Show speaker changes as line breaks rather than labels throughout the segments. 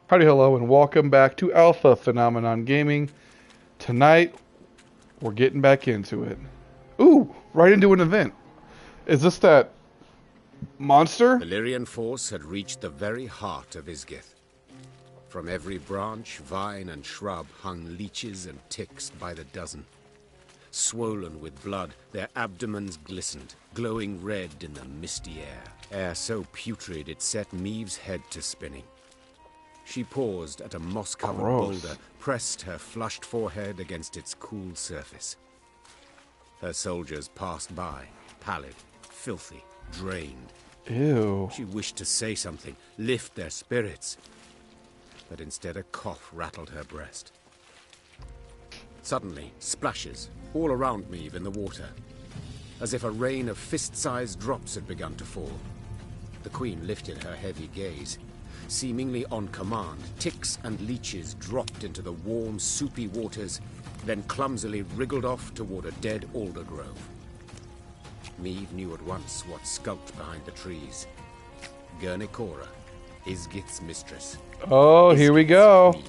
Howdy, hello, and welcome back to Alpha Phenomenon Gaming. Tonight, we're getting back into it. Ooh, right into an event. Is this that monster?
The Lyrian force had reached the very heart of Isgith. From every branch, vine, and shrub hung leeches and ticks by the dozen. Swollen with blood, their abdomens glistened, glowing red in the misty air so putrid it set Maeve's head to spinning. She paused at a moss-covered boulder, pressed her flushed forehead against its cool surface. Her soldiers passed by, pallid, filthy, drained.
Ew.
She wished to say something, lift their spirits, but instead a cough rattled her breast. Suddenly, splashes all around Maeve in the water, as if a rain of fist-sized drops had begun to fall. The Queen lifted her heavy gaze. Seemingly on command, ticks and leeches dropped into the warm, soupy waters, then clumsily wriggled off toward a dead alder grove. Maeve knew at once what skulked behind the trees. Gurnikora, Isgith's mistress.
Oh, here we go.
Queen.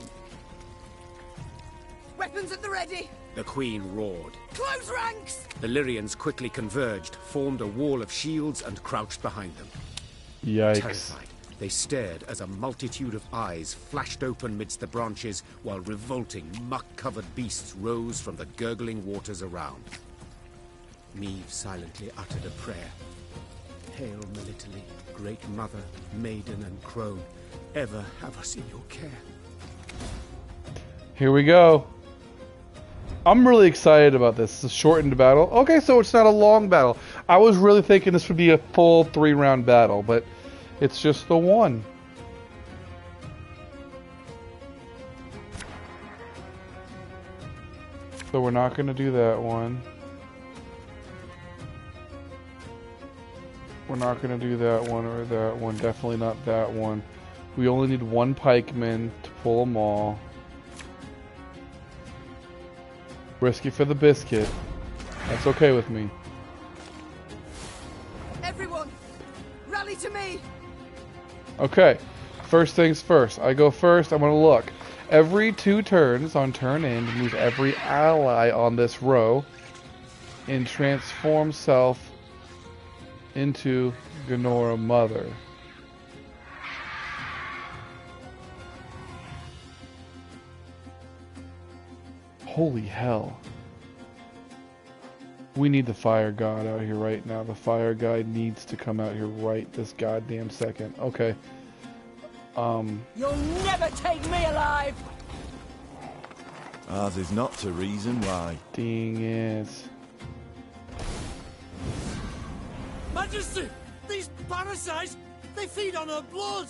Weapons at the ready!
The Queen roared.
Close ranks!
The Lyrians quickly converged, formed a wall of shields, and crouched behind them.
Yikes.
Terrified, they stared as a multitude of eyes flashed open midst the branches, while revolting, muck-covered beasts rose from the gurgling waters around. Maeve silently uttered a prayer. Hail, Melitele, great mother, maiden, and crone, ever have us in your care.
Here we go. I'm really excited about this. It's a shortened battle. Okay, so it's not a long battle. I was really thinking this would be a full 3-round battle, but it's just the one. So we're not going to do that one. We're not going to do that one or that one. Definitely not that one. We only need one pikeman to pull them all. Risky for the biscuit. That's okay with me.
Everyone, rally to me!
Okay, first things first. I go first. I'm going to look. Every 2 turns on turn end, move every ally on this row and transform self into Gnora Mother. Holy hell. We need the fire god out here right now. The fire god needs to come out here right this goddamn second. Okay.
You'll never take me alive!
Ours is not to reason why.
Dang it.
Majesty! These parasites, they feed on her blood!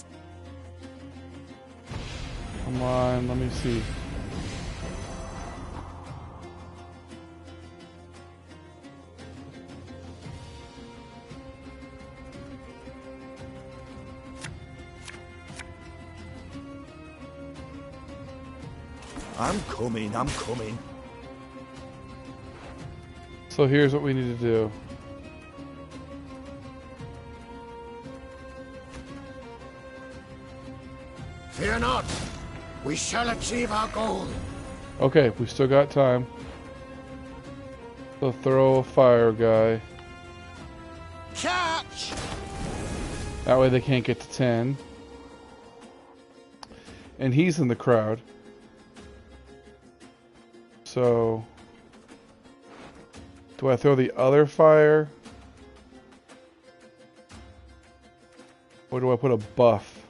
Come on, let me see.
I'm coming, I'm coming.
So here's what we need to do.
Fear not, we shall achieve our goal.
Okay, we still got time. So throw a fire guy.
Catch!
That way they can't get to 10. And he's in the crowd. So, do I throw the other fire? Or do I put a buff?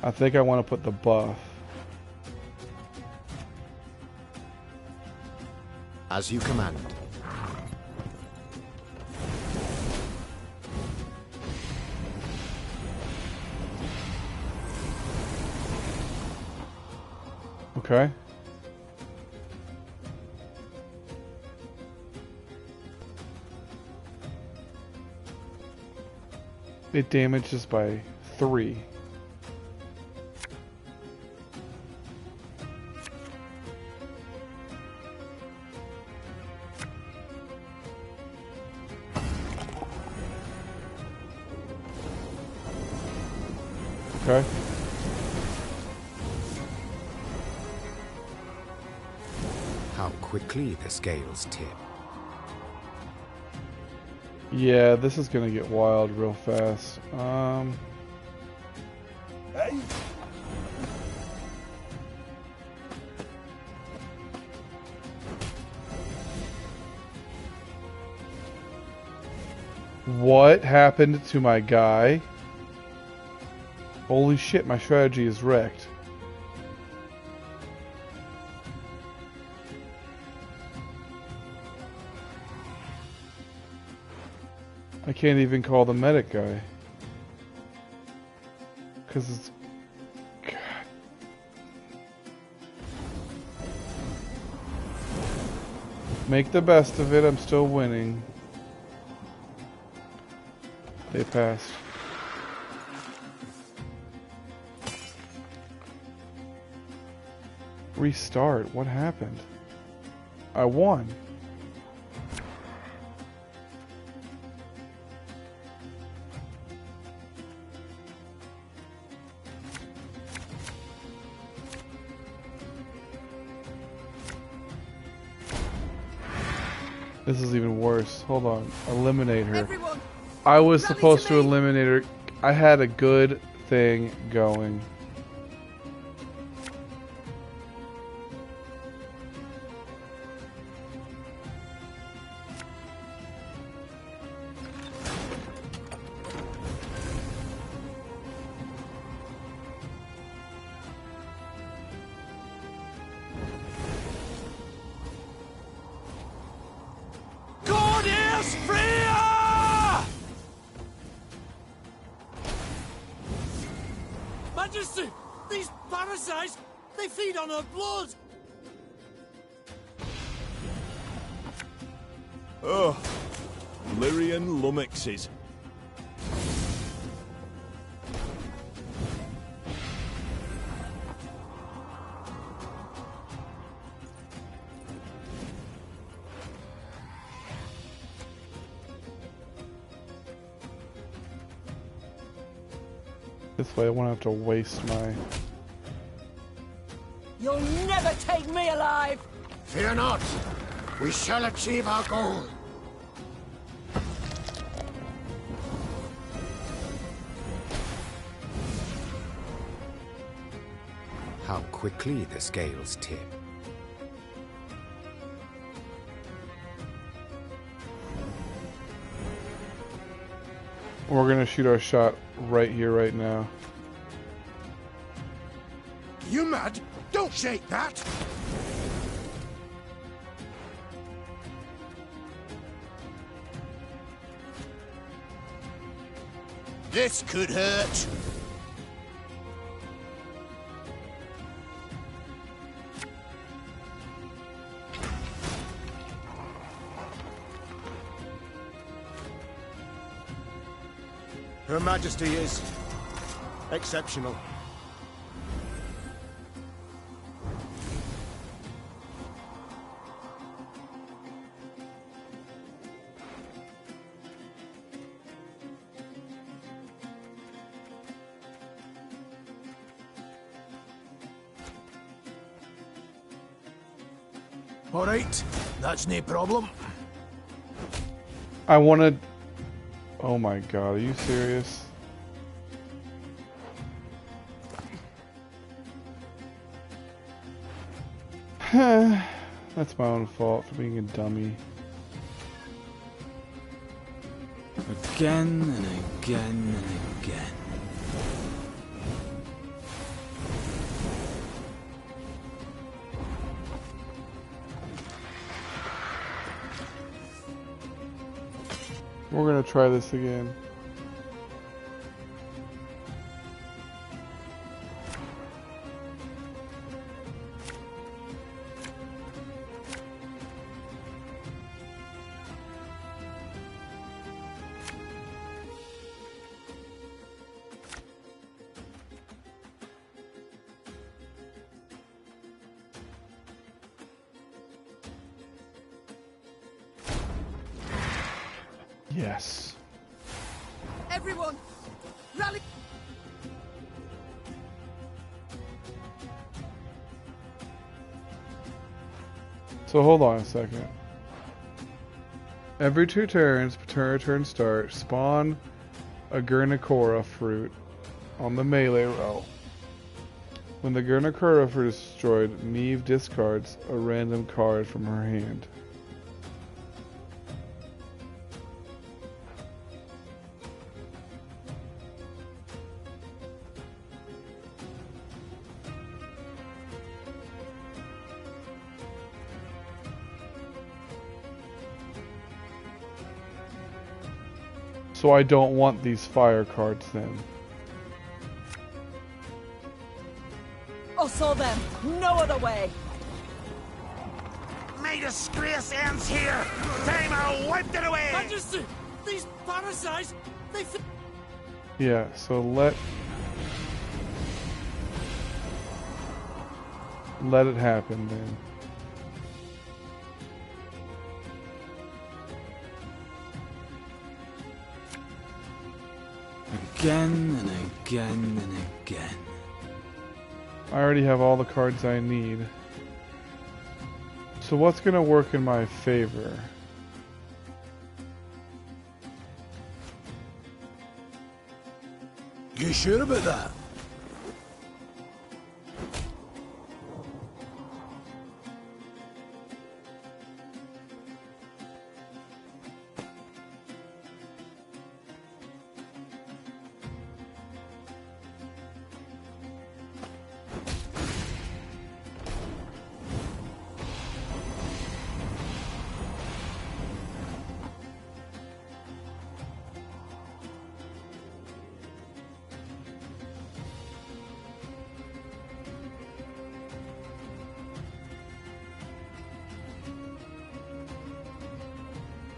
I think I want to put the buff.
As you command.
Okay. It damages by 3. Okay.
quickly the scales tip.
Yeah, this is gonna get wild real fast.
Hey?
What happened to my guy? Holy shit, my strategy is wrecked. I can't even call the medic guy. Because it's... God. Make the best of it, I'm still winning. They passed. Restart, what happened? I won. This is even worse. Hold on. Eliminate her.
Everyone,
I was
rally
supposed
to
to
me.
eliminate her. I had a good thing going.
God is Freya! Majesty, these parasites, they feed on her blood.
Oh, Lyrian lummoxes.
This way I won't have to waste my...
You'll never take me alive!
Fear not. We shall achieve our goal. How quickly the scales tip.
We're gonna shoot our shot right here, right now.
You mad? Don't shake that!
This could hurt.
Her Majesty is exceptional.
All right, that's no problem.
I wanna... Oh my god, are you serious? That's my own fault for being a dummy.
Again and again and again.
We're gonna try this again. Yes.
Everyone, rally!
So hold on a second. Every 2 turns, turn start, spawn a Gurnakora fruit on the melee row. When the Gurnakora fruit is destroyed, Neve discards a random card from her hand. So I don't want these fire cards then.
Hustle them. No other way.
My disgrace ends here. Time I wiped it away. Majesty, these parasites, they.
Yeah, so let it happen then.
Again and again and again.
I already have all the cards I need. So what's gonna work in my favor?
You sure about that?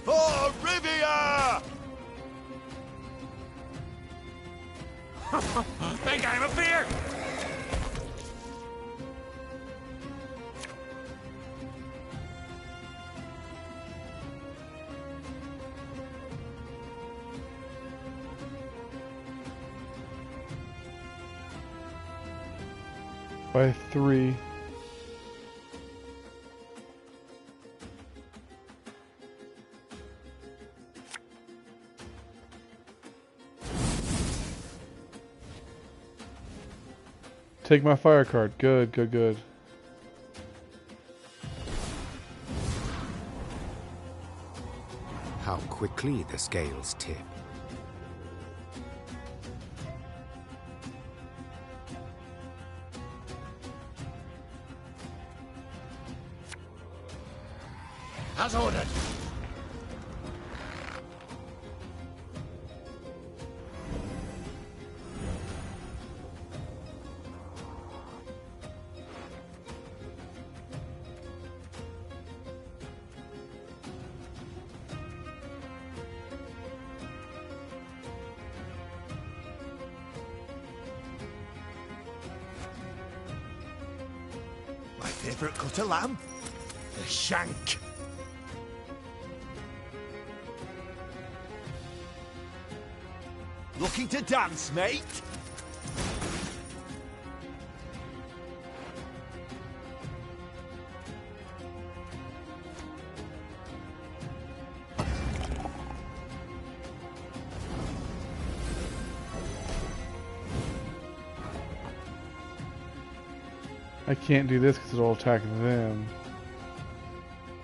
For Rivia! Think I'm a fear?
By 3. Take my fire card. Good, good, good.
How quickly the scales tip.
As ordered. My favourite cut of lamb? The shank. Looking to dance, mate?
I can't do this because it'll attack them.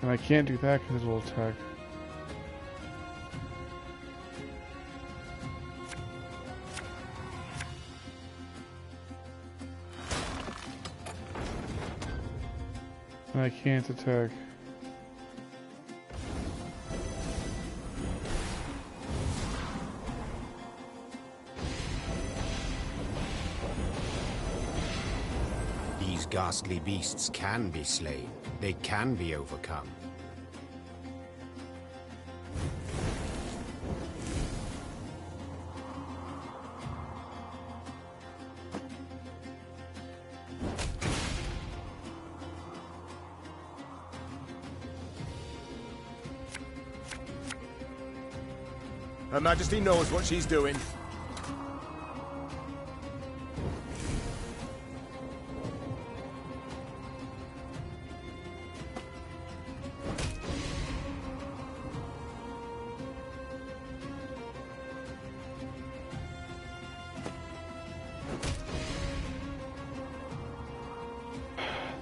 And I can't do that because it'll attack. And I can't attack.
These ghastly beasts can be slain. They can be overcome.
Her Majesty knows what she's doing.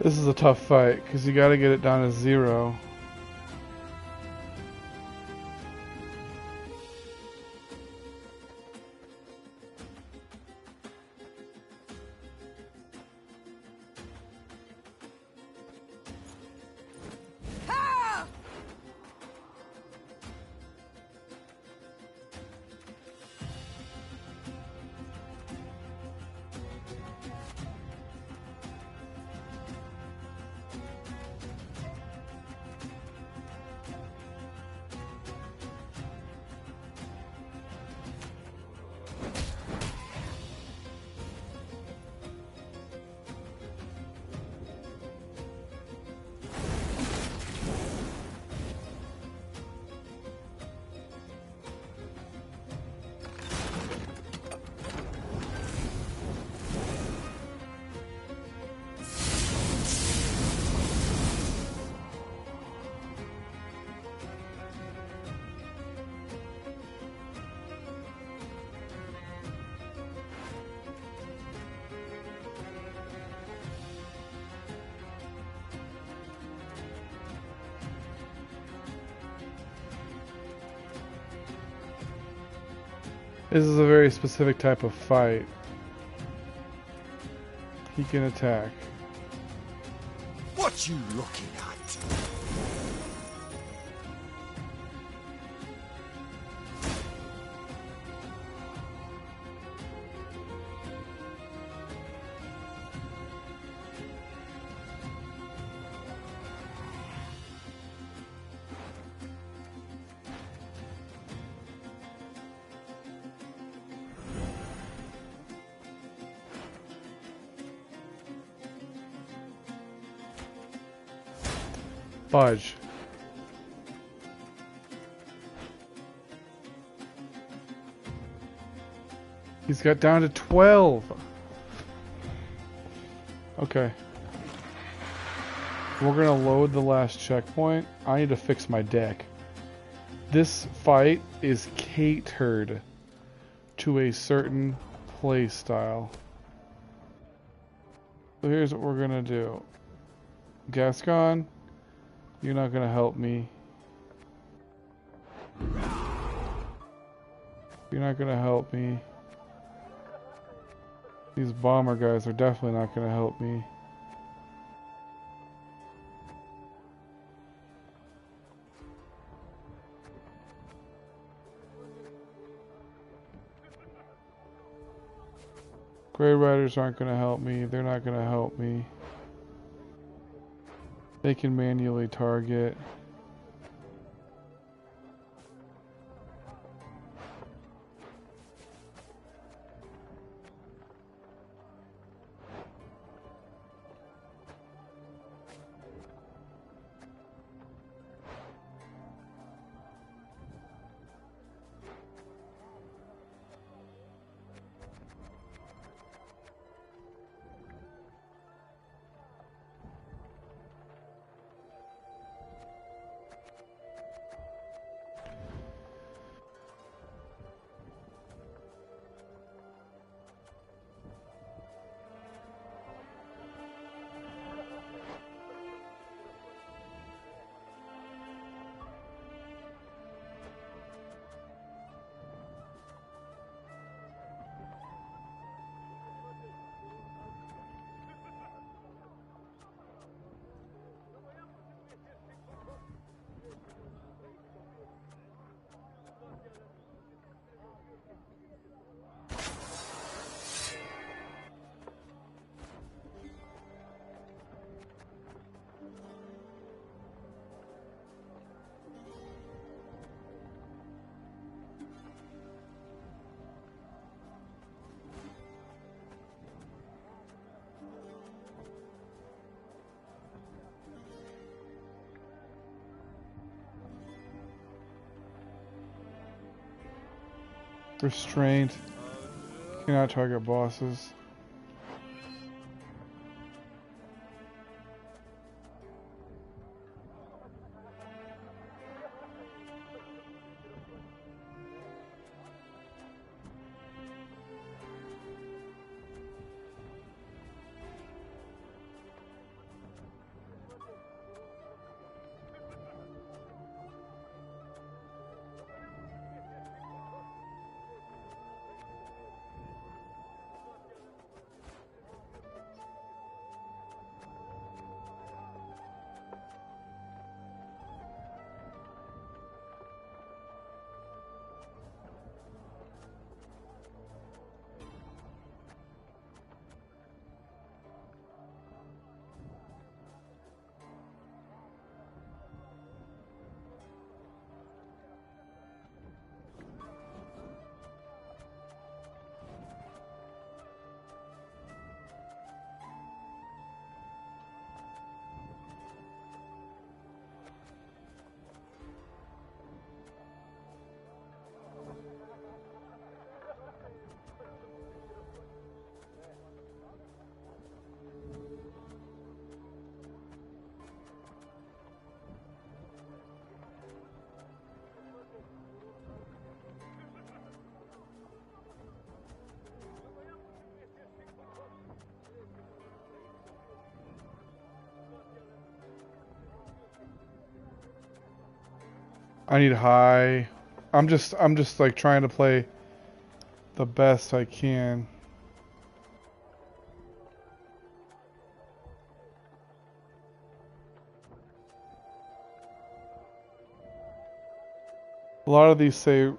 This is a tough fight, because you gotta get it down to 0. This is a very specific type of fight. He can attack.
What you looking at?
Fudge. He's got down to 12. Okay. We're gonna load the last checkpoint. I need to fix my deck. This fight is catered to a certain play style. So here's what we're gonna do. Gascon, you're not gonna help me. You're not gonna help me. These bomber guys are definitely not gonna help me. Grey Riders aren't gonna help me. They're not gonna help me. They can manually target. Restraint. Cannot target bosses. I need high. I'm just like trying to play the best I can. A lot of these say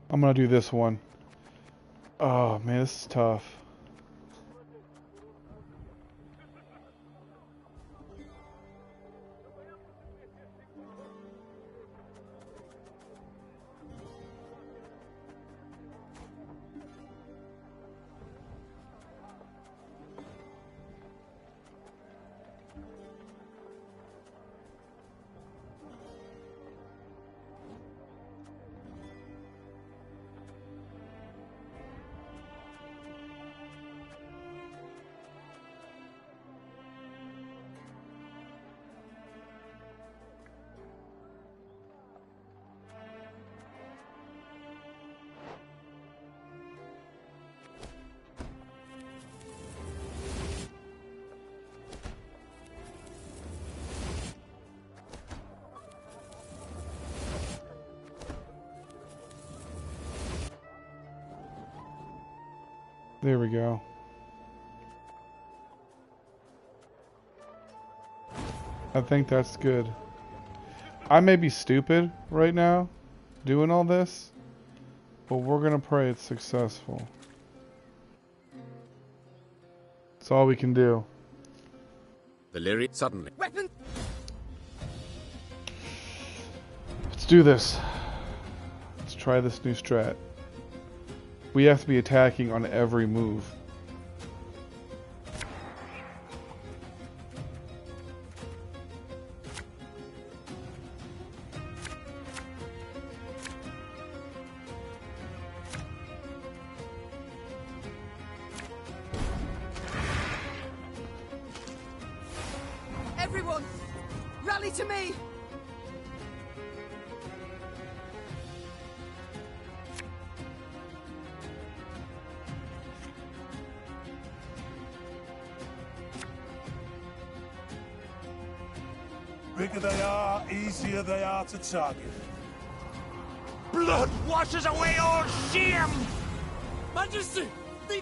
I'm gonna do this one. Oh man, this is tough. There we go. I think that's good. I may be stupid right now doing all this, but we're gonna pray it's successful. That's all we can do.
The lyric suddenly.
Weapon!
Let's do this. Let's try this new strat. We have to be attacking on every move.
Everyone! Rally to me!
Bigger they are, easier they are to target.
Blood washes away all shame!
Majesty! The...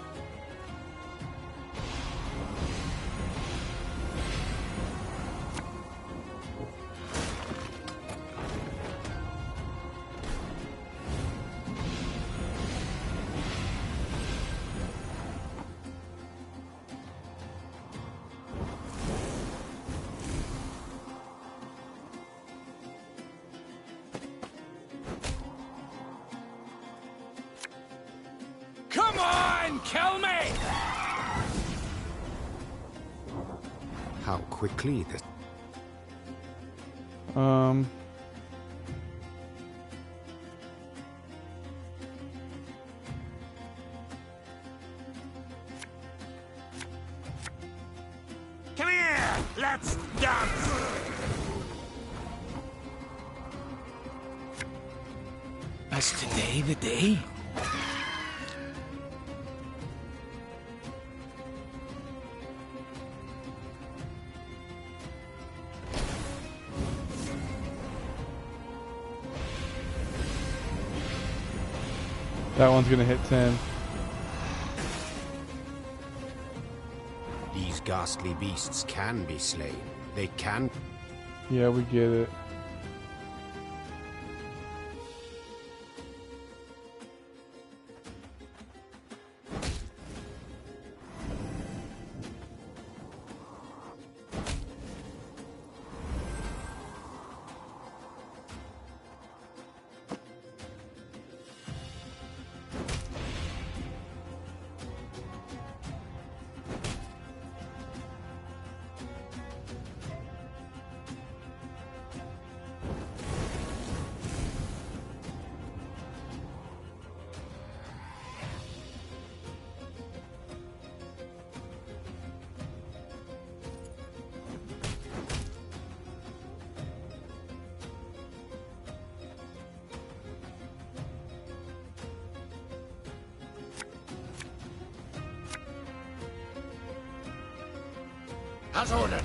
Come on, kill me!
How quickly this.
Come here! Let's dance!
Is today the day?
That one's gonna hit 10.
These ghastly beasts can be slain. They can.
Yeah, we get it.
As ordered.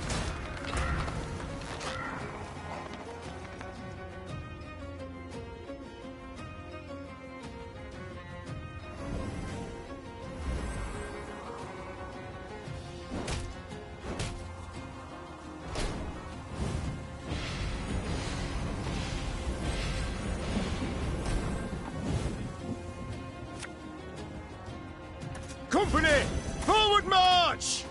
Company! Forward march!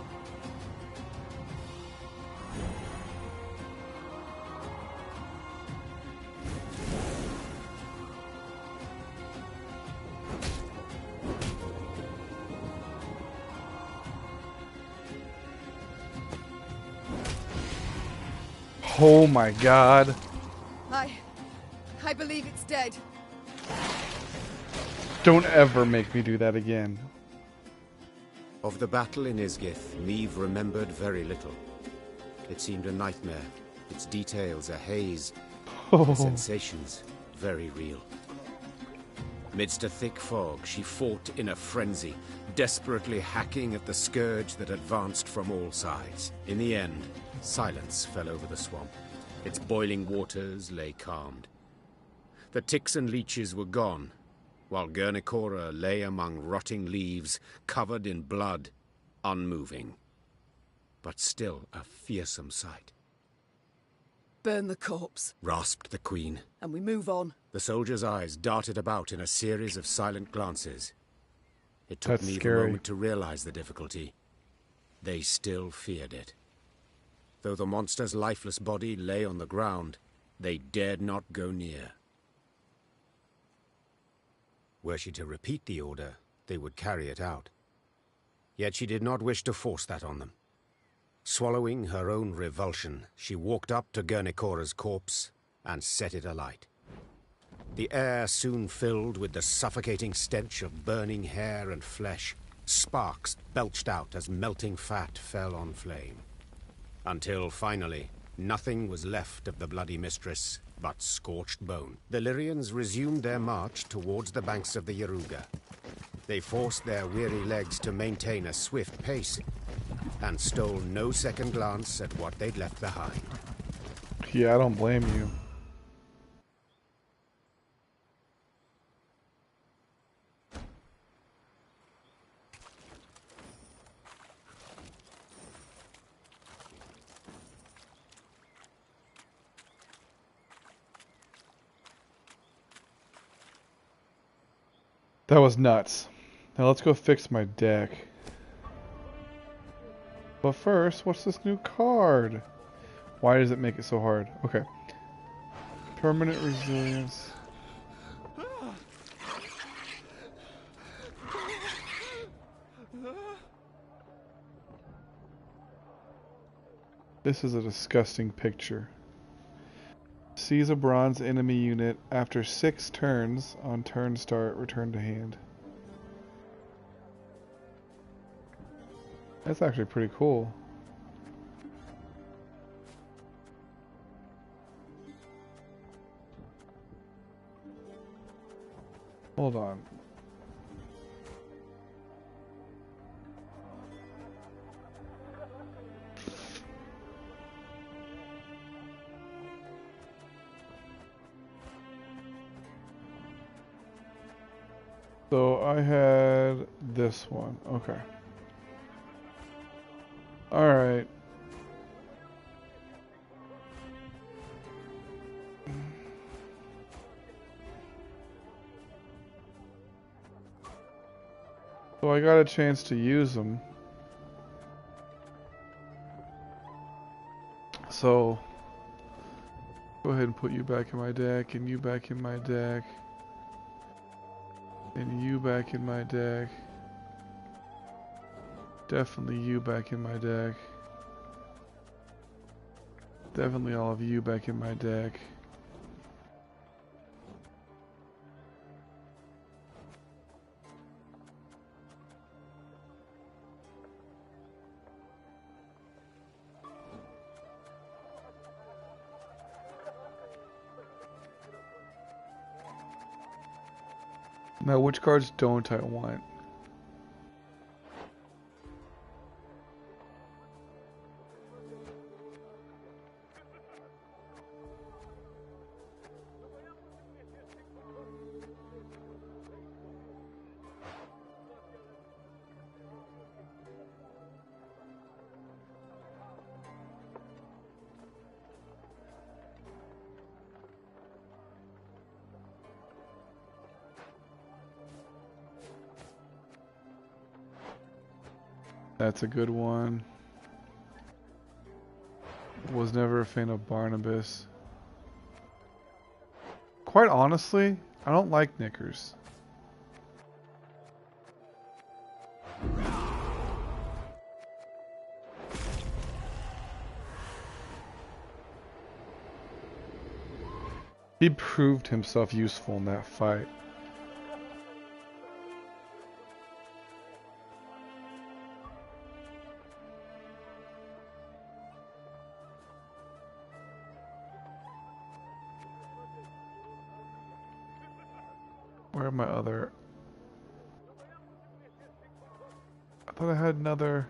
Oh my god.
I believe it's dead.
Don't ever make me do that again.
Of the battle in Isgith, Neve remembered very little. It seemed a nightmare, its details a haze, the sensations very real. Midst a thick fog, she fought in a frenzy, desperately hacking at the scourge that advanced from all sides. In the end, silence fell over the swamp. Its boiling waters lay calmed. The ticks and leeches were gone, while Guernicora lay among rotting leaves, covered in blood, unmoving. But still a fearsome sight.
Burn the corpse,
Rasped the queen.
and we move on.
The soldier's eyes darted about in a series of silent glances. It took
That's
Neve
scary.
a moment to realize the difficulty. They still feared it. Though the monster's lifeless body lay on the ground, they dared not go near. Were she to repeat the order, they would carry it out. Yet she did not wish to force that on them. Swallowing her own revulsion, she walked up to Guernicora's corpse and set it alight. The air soon filled with the suffocating stench of burning hair and flesh. Sparks belched out as melting fat fell on flame. Until finally, nothing was left of the bloody mistress but scorched bone. The Lyrians resumed their march towards the banks of the Yaruga. They forced their weary legs to maintain a swift pace, and stole no second glance at what they'd left behind.
Yeah, I don't blame you. That was nuts. Now let's go fix my deck. But first, what's this new card? Why does it make it so hard? Okay. Permanent resilience. This is a disgusting picture. Seize a bronze enemy unit after 6 turns. On turn start, return to hand. That's actually pretty cool. Hold on. So I had this one. Okay. Alright. So I got a chance to use them. So go ahead and put you back in my deck, and you back in my deck, and you back in my deck. Definitely you back in my deck. Definitely all of you back in my deck. Now, which cards don't I want? That's a good one. Was never a fan of Barnabas. Quite honestly, I don't like knickers. He proved himself useful in that fight. Where are my other... I thought I had another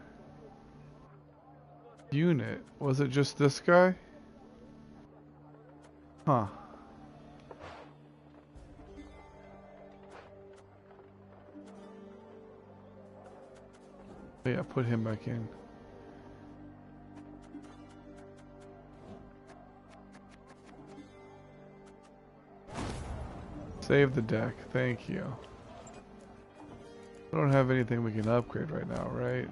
unit. Was it just this guy? Huh. Yeah, put him back in. Save the deck, thank you. I don't have anything we can upgrade right now, right?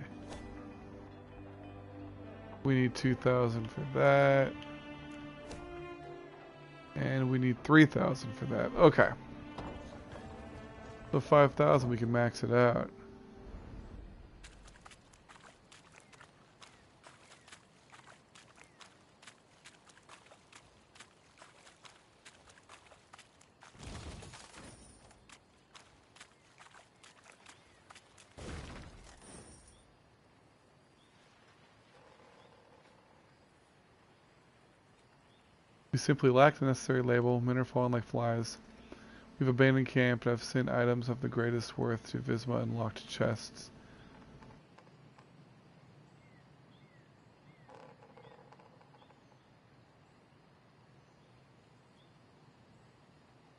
We need 2,000 for that. And we need 3,000 for that. Okay. So 5,000 we can max it out. We simply lack the necessary label. Men are falling like flies. We've abandoned camp and have sent items of the greatest worth to Visma and locked chests.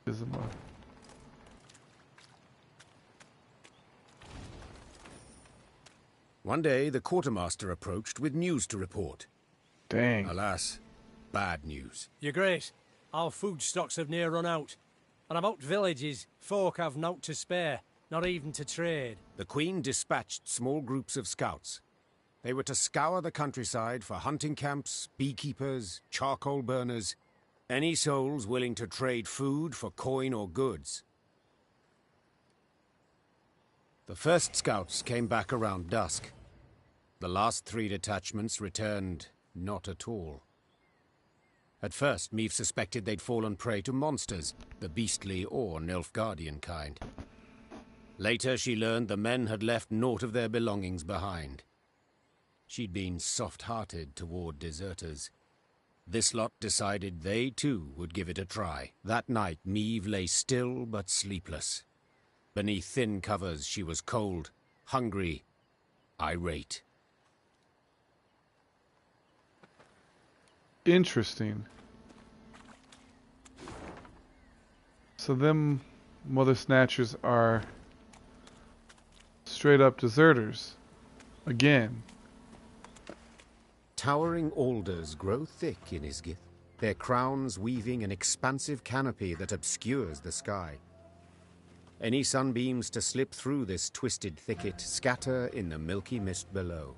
Visma.
One day, the quartermaster approached with news to report.
Dang.
Alas, bad news.
Your Grace, our food stocks have near run out. And about villages, folk have naught to spare, not even to trade.
The Queen dispatched small groups of scouts. They were to scour the countryside for hunting camps, beekeepers, charcoal burners, any souls willing to trade food for coin or goods. The first scouts came back around dusk. The last 3 detachments returned not at all. At first, Meave suspected they'd fallen prey to monsters, the beastly or Nilfgaardian kind. Later, she learned the men had left naught of their belongings behind. She'd been soft-hearted toward deserters. This lot decided they, too, would give it a try. That night, Meave lay still but sleepless. Beneath thin covers, she was cold, hungry, irate.
Interesting. So them Mother Snatchers are straight up deserters. Again.
Towering alders grow thick in Isgith, their crowns weaving an expansive canopy that obscures the sky. Any sunbeams to slip through this twisted thicket scatter in the milky mist below.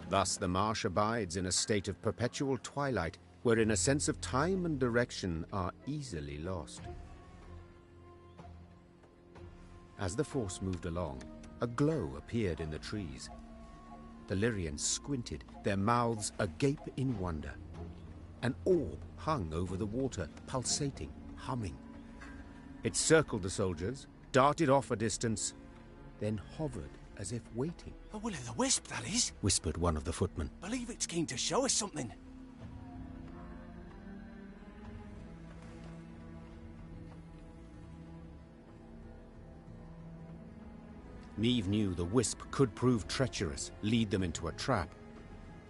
Thus the marsh abides in a state of perpetual twilight, wherein a sense of time and direction are easily lost. As the force moved along, a glow appeared in the trees. The Lyrians squinted, their mouths agape in wonder. An orb hung over the water, pulsating, humming. It circled the soldiers, darted off a distance, then hovered as if waiting.
A will-o'-the-wisp, that is.
Whispered one of the footmen.
Believe it's keen to show us something.
Meave knew the wisp could prove treacherous, lead them into a trap.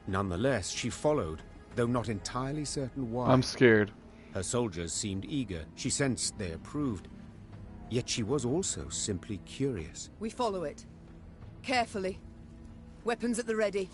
Nonetheless, she followed, though not entirely certain why.
I'm scared.
Her soldiers seemed eager. She sensed they approved. Yet she was also simply curious.
We follow it. Carefully. Weapons at the ready.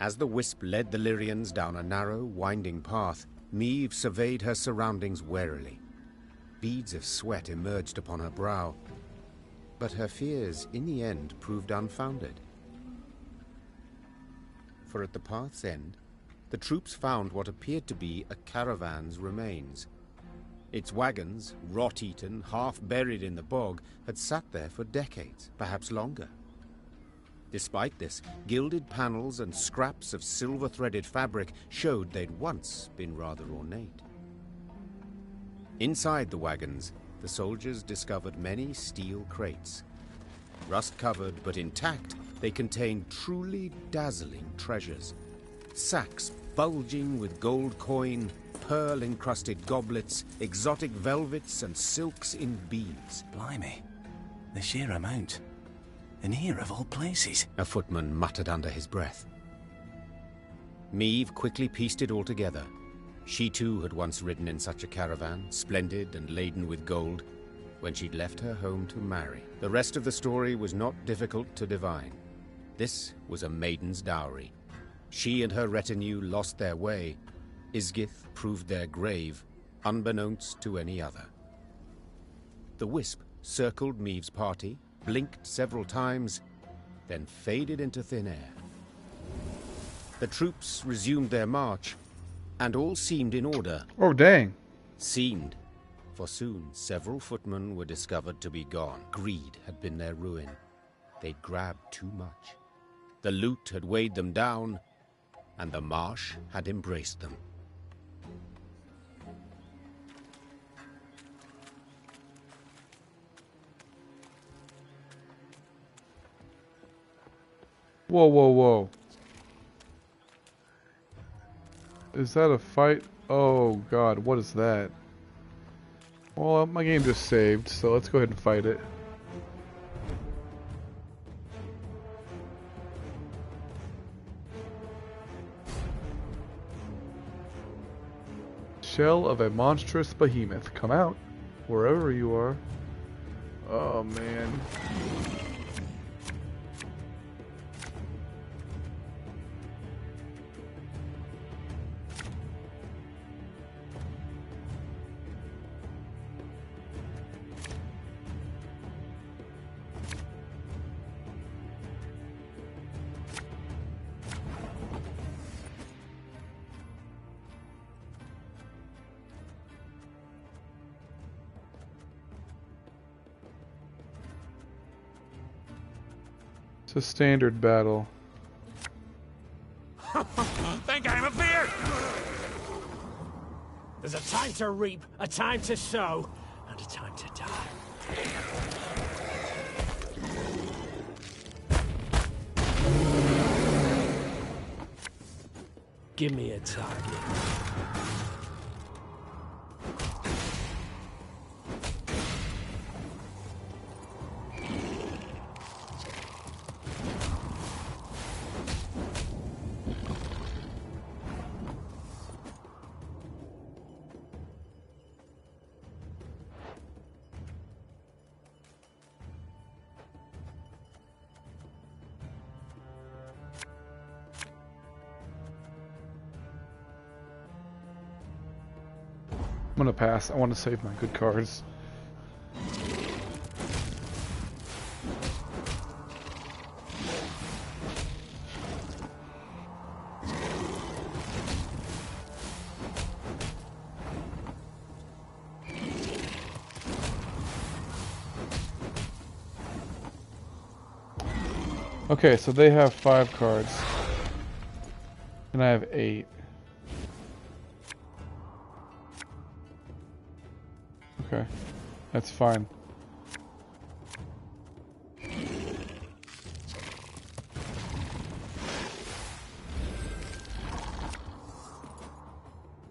As the wisp led the Lyrians down a narrow, winding path, Meve surveyed her surroundings warily. Beads of sweat emerged upon her brow, but her fears in the end proved unfounded. For at the path's end, the troops found what appeared to be a caravan's remains. Its wagons, rot-eaten, half-buried in the bog, had sat there for decades, perhaps longer. Despite this, gilded panels and scraps of silver-threaded fabric showed they'd once been rather ornate. Inside the wagons, the soldiers discovered many steel crates. Rust-covered but intact, they contained truly dazzling treasures. Sacks bulging with gold coin, pearl-encrusted goblets, exotic velvets and silks in beads.
Blimey, the sheer amount. And here of all places.
A footman muttered under his breath. Meve quickly pieced it all together. She too had once ridden in such a caravan, splendid and laden with gold, when she'd left her home to marry. The rest of the story was not difficult to divine. This was a maiden's dowry. She and her retinue lost their way. Isgith proved their grave, unbeknownst to any other. The wisp circled Meve's party, blinked several times, then faded into thin air. The troops resumed their march, and all seemed in order.
Oh, dang.
Seemed, for soon several footmen were discovered to be gone. Greed had been their ruin. They'd grabbed too much. The loot had weighed them down, and the marsh had embraced them.
Whoa, whoa, whoa. Is that a fight? Oh god, what is that? Well, my game just saved, so let's go ahead and fight it. Shell of a monstrous behemoth. Come out, wherever you are. Oh man. It's a standard battle.
Think I'm a fear?
There's a time to reap, a time to sow, and a time to die. Give me a target.
I'm gonna pass. I want to save my good cards. Okay, so they have 5 cards. And I have 8. Okay, that's fine.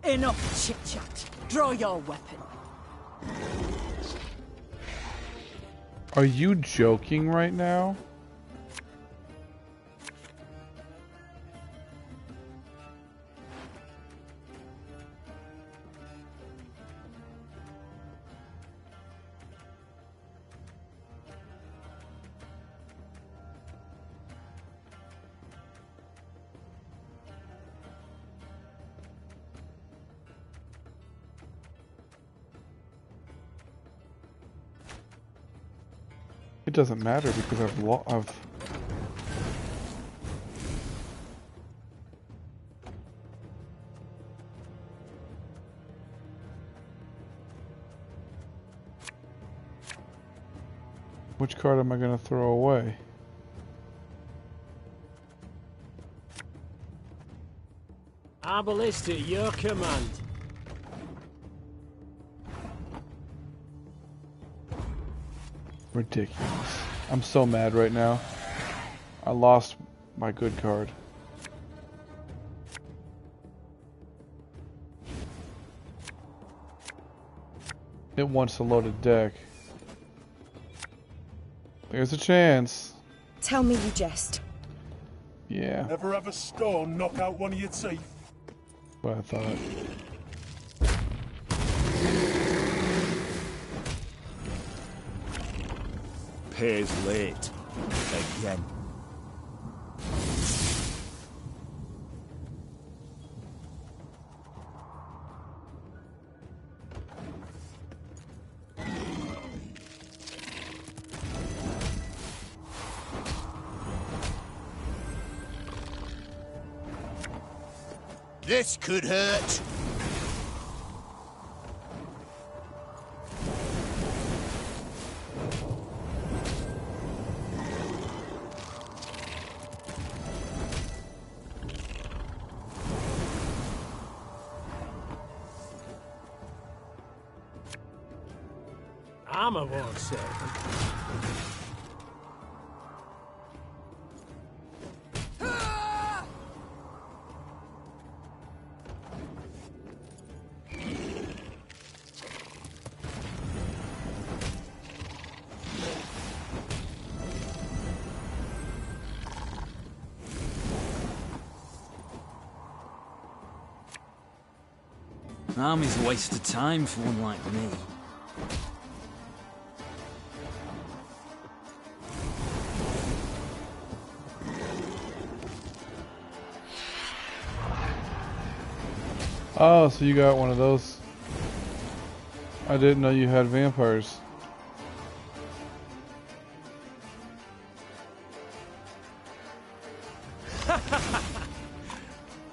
Enough chit-chat. Draw your weapon.
Are you joking right now? It doesn't matter because I've Which card am I going to throw away?
Arbalist at your command.
Ridiculous. I'm so mad right now. I lost my good card. It wants a loaded deck. There's a chance.
Tell me you jest.
Yeah,
Ever have a stone knock out one of your teeth?
what I thought.
Pays late. Again. This could hurt.
Armor won't save them.
Army's a waste of time for one like me.
Oh, so you got one of those. I didn't know you had vampires.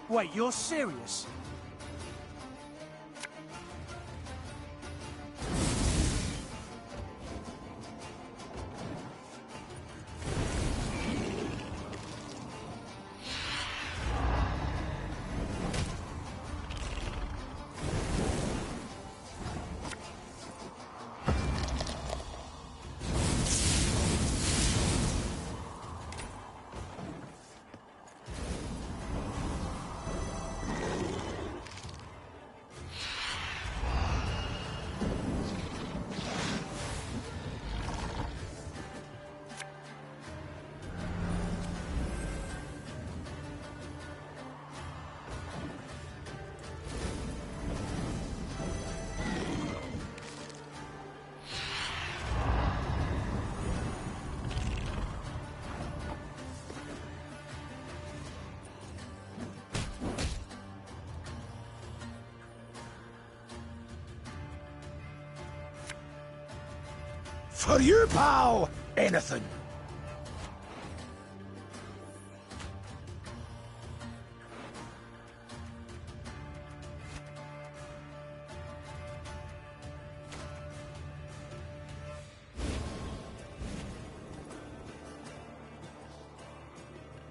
Wait, you're serious? For you, pal! Anything!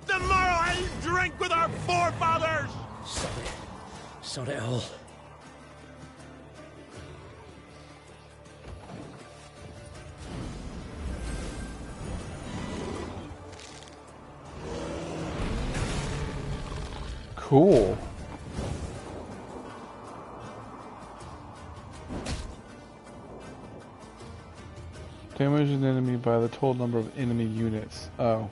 The moral ale drink with our forefathers!
Sod it all.
Cool. Damage an enemy by the total number of enemy units. Oh.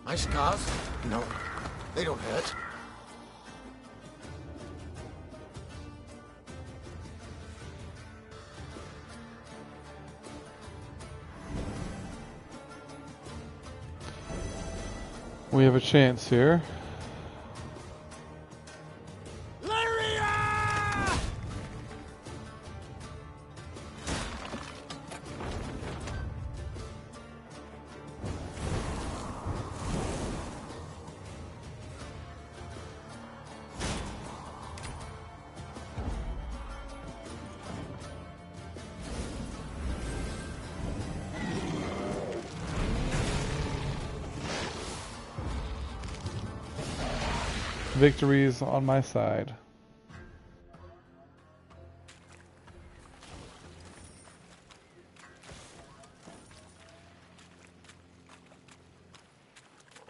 My scars? No, they don't hurt.
We have a chance here. Victory is on my side.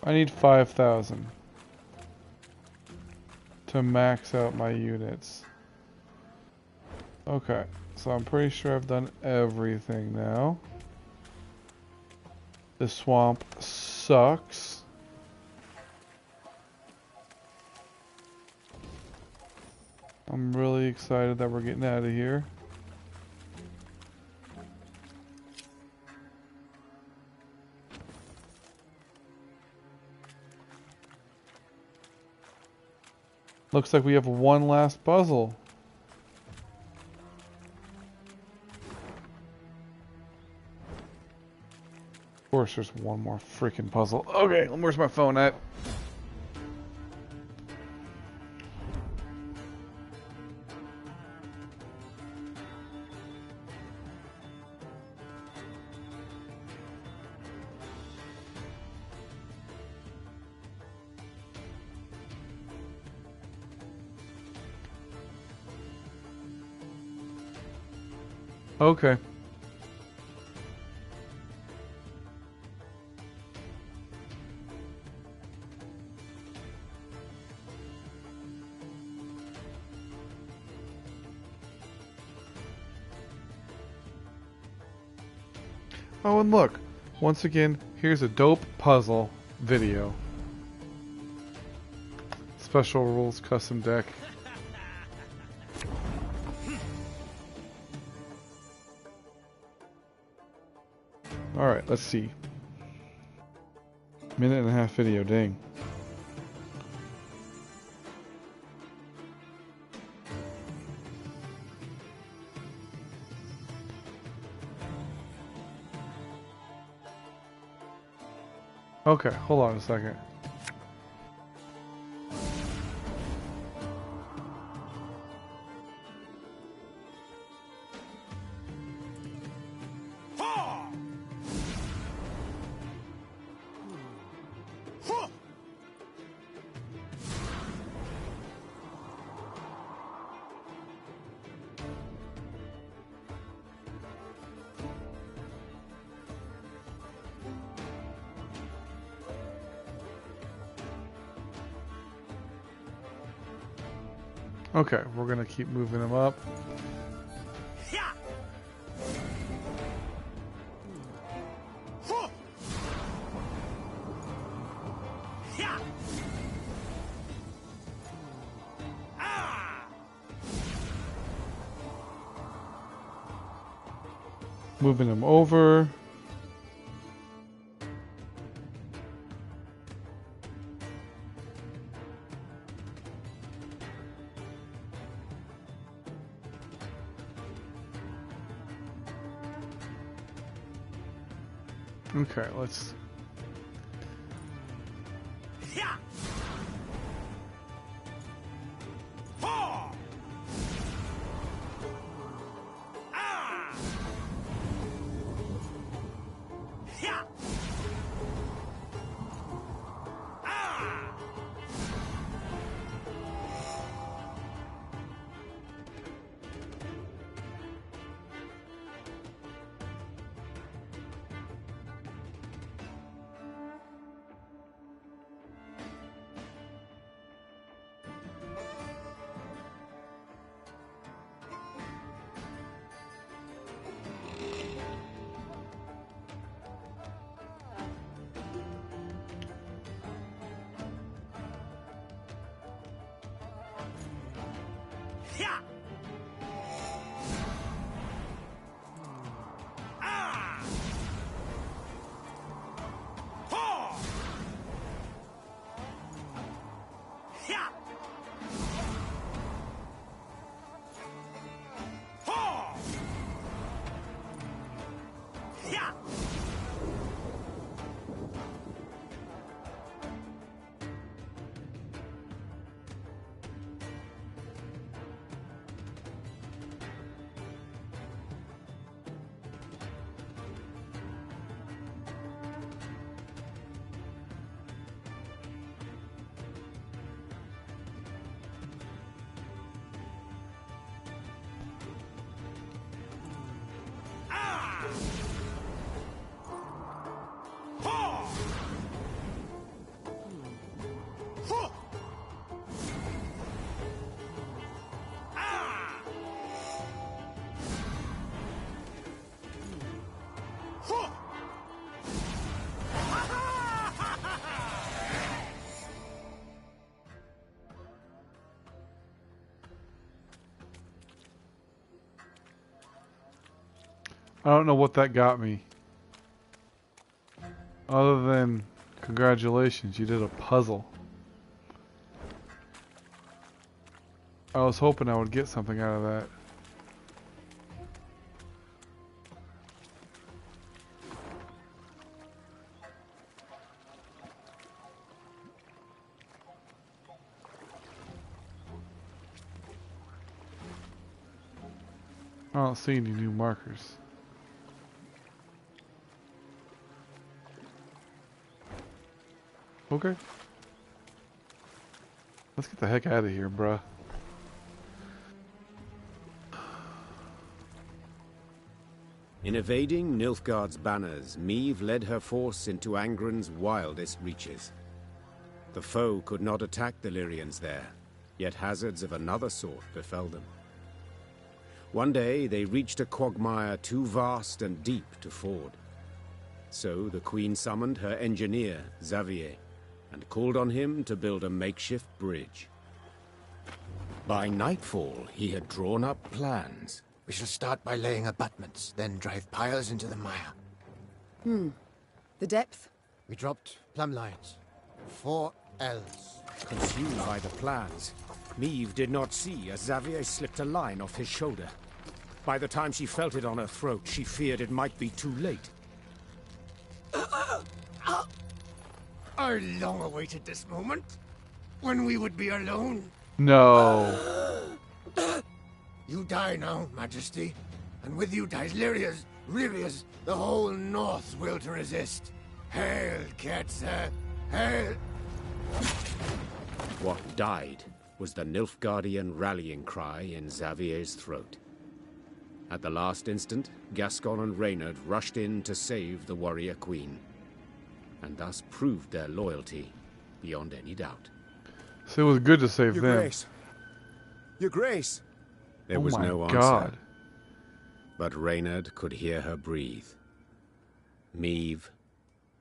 I need 5,000 to max out my units. Okay, so I'm pretty sure I've done everything now. The swamp sucks. I'm really excited that we're getting out of here. Looks like we have one last puzzle. Of course, there's one more freaking puzzle. Okay, where's my phone at? Okay. Oh, and look, once again, here's a dope puzzle video. Special rules custom deck. Alright, let's see. Minute and a half video, dang. Okay, hold on a second. Okay, we're gonna keep moving them up. Moving them over. Okay, let's... I don't know what that got me. Other than, congratulations, you did a puzzle. I was hoping I would get something out of that. I don't see any new markers. Okay. Let's get the heck out of here, bruh.
In evading Nilfgaard's banners, Meve led her force into Angren's wildest reaches. The foe could not attack the Lyrians there, yet hazards of another sort befell them. One day they reached a quagmire too vast and deep to ford. So the Queen summoned her engineer, Xavier, and called on him to build a makeshift bridge. By nightfall, he had drawn up plans.
We shall start by laying abutments, then drive piles into the mire.
The depth?
We dropped plumb lines. 4 L's.
Consumed by the plans, Meve did not see as Xavier slipped a line off his shoulder. By the time she felt it on her throat, she feared it might be too late.
I long awaited this moment, when we would be alone.
No.
You die now, Majesty, and with you dies Lyria's, Rivia's, the whole North's will to resist. Hail, Ketzer, hail!
What died was the Nilfgaardian rallying cry in Xavier's throat. At the last instant, Gascon and Reynard rushed in to save the warrior queen, and thus proved their loyalty beyond any doubt.
So it was good to save
Your
them.
Grace. Your Grace.
There was
my
no answer,
God.
but Reynard could hear her breathe. Meve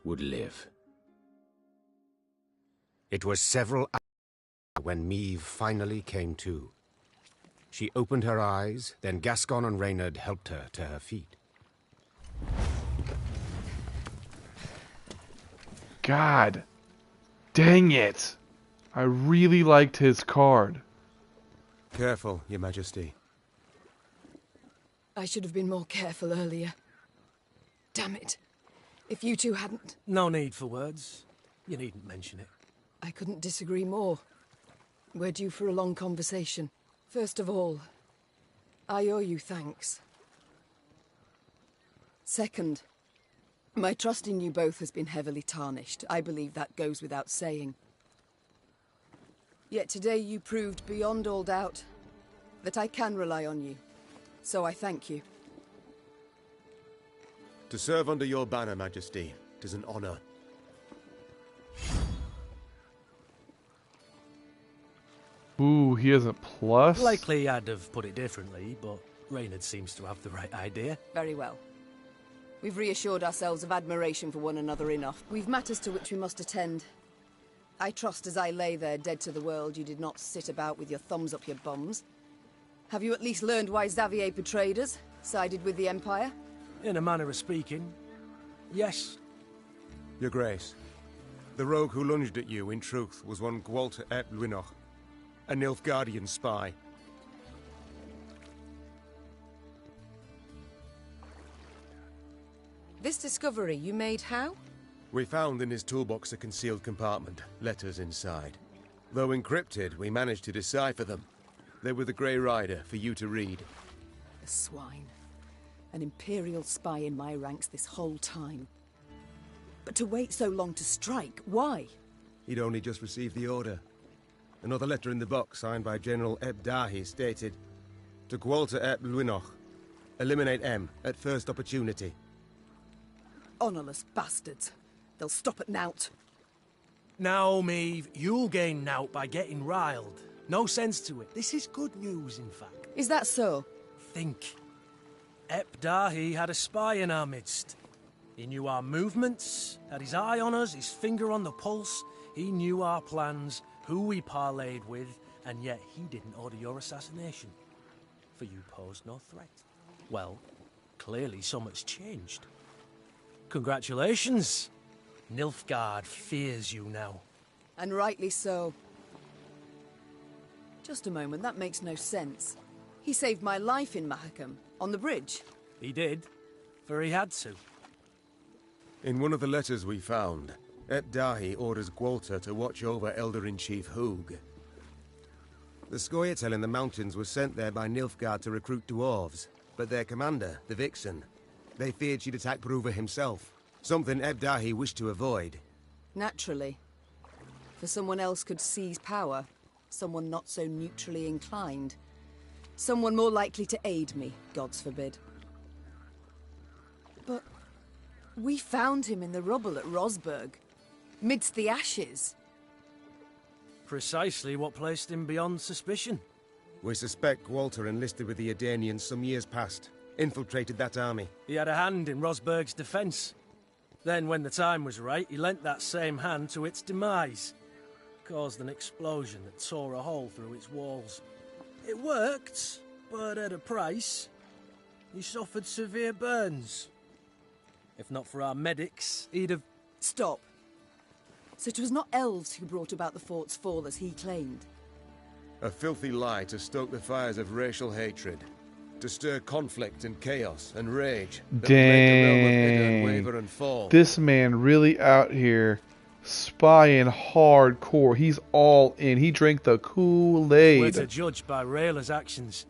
would live. It was several hours when Meve finally came to. She opened her eyes, then Gascon and Reynard helped her to her feet.
God. Dang it. I really liked his card.
Careful, Your Majesty.
I should have been more careful earlier. Damn it. If you two hadn't...
No need for words. You needn't mention it.
I couldn't disagree more. We're due for a long conversation. First of all, I owe you thanks. Second, my trust in you both has been heavily tarnished. I believe that goes without saying. Yet today you proved beyond all doubt that I can rely on you. So I thank you.
To serve under your banner, Majesty, 'tis an honor.
Ooh, he has a plus?
Likely I'd have put it differently, but Reynard seems to have the right idea.
Very well. We've reassured ourselves of admiration for one another enough. We've matters to which we must attend. I trust as I lay there dead to the world, you did not sit about with your thumbs up your bums. Have you at least learned why Xavier betrayed us, sided with the Empire?
In a manner of speaking, yes.
Your Grace, the rogue who lunged at you, in truth, was one Gwalter ep Luinoch, a Nilfgaardian spy.
This discovery you made how?
We found in his toolbox a concealed compartment, letters inside. Though encrypted, we managed to decipher them. They were the Grey Rider for you to read.
The swine. An Imperial spy in my ranks this whole time. But to wait so long to strike, why?
He'd only just received the order. Another letter in the box, signed by General Eb Dahi, stated, "To Gwalter ep Luinoch, eliminate M at first opportunity."
Honourless bastards. They'll stop at nout.
Now, Meve, you'll gain nout by getting riled. No sense to it. This is good news, in fact.
Is that so?
Think. Ep Dahi had a spy in our midst. He knew our movements, had his eye on us, his finger on the pulse. He knew our plans, who we parlayed with, and yet he didn't order your assassination. For you posed no threat. Well, Clearly something's changed. Congratulations. Nilfgaard fears you now.
And rightly so. Just a moment, that makes no sense. He saved my life in Mahakam, on the bridge.
He did, for he had to.
In one of the letters we found, Dahi orders Gwalter to watch over Elder-in-Chief Hoog. The Scoia'tael in the mountains was sent there by Nilfgaard to recruit dwarves, but their commander, the Vixen, they feared she'd attack Bruver himself, something Dahi wished to avoid.
Naturally. For someone else could seize power, someone not so neutrally inclined. Someone more likely to aid me, gods forbid. But we found him in the rubble at Rosberg, midst the ashes.
Precisely what placed him beyond suspicion.
We suspect Gwalter enlisted with the Edanians some years past, infiltrated that army.
He had a hand in Rosberg's defense. Then, when the time was right, he lent that same hand to its demise. Caused an explosion that tore a hole through its walls. It worked, but at a price. He suffered severe burns. If not for our medics, he'd have...
Stop. So it was not elves who brought about the fort's fall as he claimed?
A filthy lie to stoke the fires of racial hatred. To stir conflict and chaos and rage. That would make the realm of Idun waver and fall.
This man really out here spying hardcore. He's all in. He drank the Kool-Aid.
We're to judge by Rayla's actions.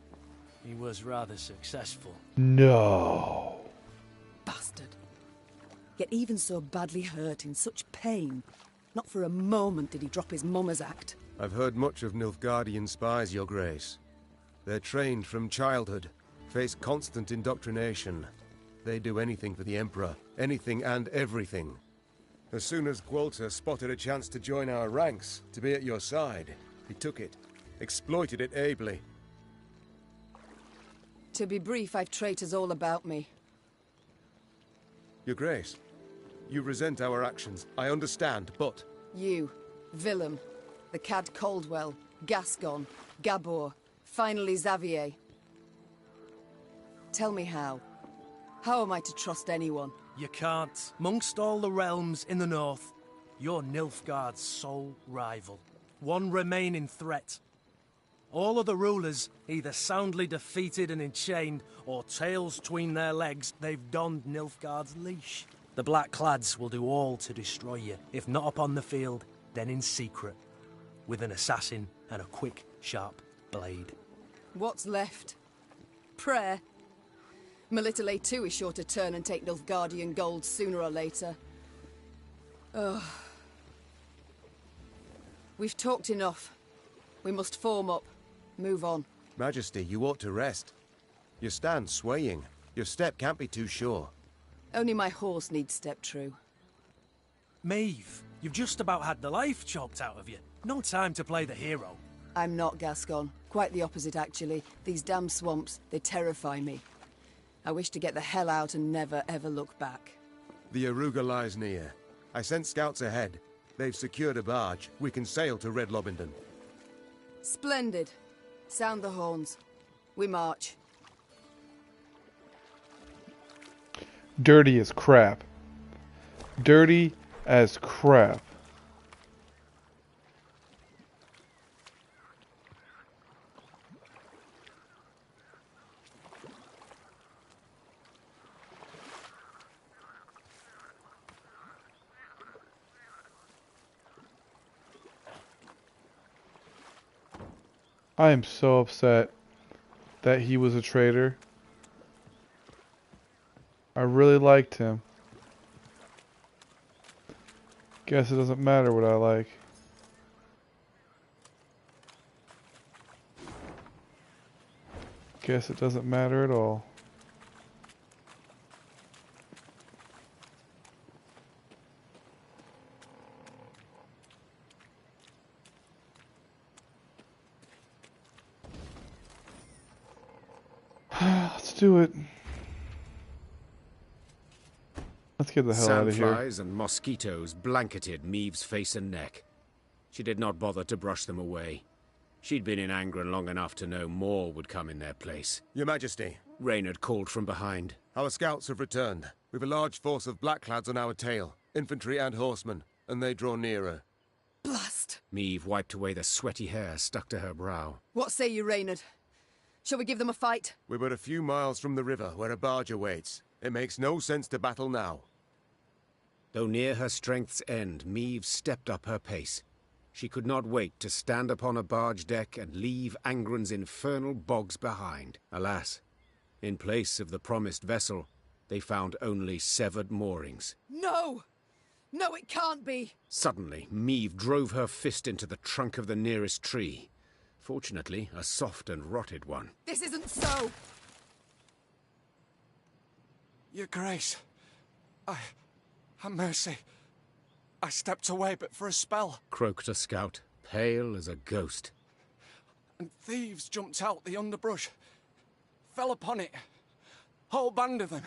He was rather successful.
No.
Bastard. Yet even so badly hurt, in such pain, not for a moment did he drop his mummer's act.
I've heard much of Nilfgaardian spies, Your Grace. They're trained from childhood, face constant indoctrination. They do anything for the Emperor, anything and everything. As soon as Gwalter spotted a chance to join our ranks, to be at your side, he took it, exploited it ably.
To be brief, I've traitors all about me.
Your Grace, you resent our actions, I understand, but...
You, Willem, the Cad Caldwell, Gascon, Gabor, finally Xavier. Tell me how. How am I to trust anyone?
You can't. Amongst all the realms in the north, you're Nilfgaard's sole rival. One remaining threat. All other rulers, either soundly defeated and enchained, or tails between their legs, they've donned Nilfgaard's leash. The Black-Clads will do all to destroy you, if not upon the field, then in secret, with an assassin and a quick, sharp blade.
What's left? Prayer? Melitele too is sure to turn and take Nilfgaardian gold sooner or later. Ugh. We've talked enough. We must form up. Move on.
Majesty, you ought to rest. You stand swaying. Your step can't be too sure.
Only my horse needs step true.
Maeve, you've just about had the life chopped out of you. No time to play the hero.
I'm not Gascon. Quite the opposite, actually. These damn swamps, they terrify me. I wish to get the hell out and never, ever look back.
The Aruga lies near. I sent scouts ahead. They've secured a barge. We can sail to Red Lobendon.
Splendid. Sound the horns. We march.
Dirty as crap. Dirty as crap. I am so upset that he was a traitor. I really liked him. Guess it doesn't matter what I like. Guess it doesn't matter at all. Let's do it. Let's get the hell out of here.
Sandflies and mosquitoes blanketed Maeve's face and neck. She did not bother to brush them away. She'd been in Angren long enough to know more would come in their place.
Your Majesty,
Reynard called from behind.
our scouts have returned. We've a large force of Blackclads on our tail, infantry and horsemen, and they draw nearer.
Blast!
Meve wiped away the sweaty hair stuck to her brow.
What say you, Reynard? Shall we give them a fight?
We're but a few miles from the river, where a barge awaits. It makes no sense to battle now.
Though near her strength's end, Meve stepped up her pace. She could not wait to stand upon a barge deck and leave Angren's infernal bogs behind. Alas, in place of the promised vessel, they found only severed moorings.
No! No, it can't be!
Suddenly, Meve drove her fist into the trunk of the nearest tree. Fortunately, a soft and rotted one.
This isn't so!
Your Grace, have mercy. I stepped away but for a spell.
Croaked a scout, pale as a ghost.
And thieves jumped out the underbrush. Fell upon it. Whole band of them.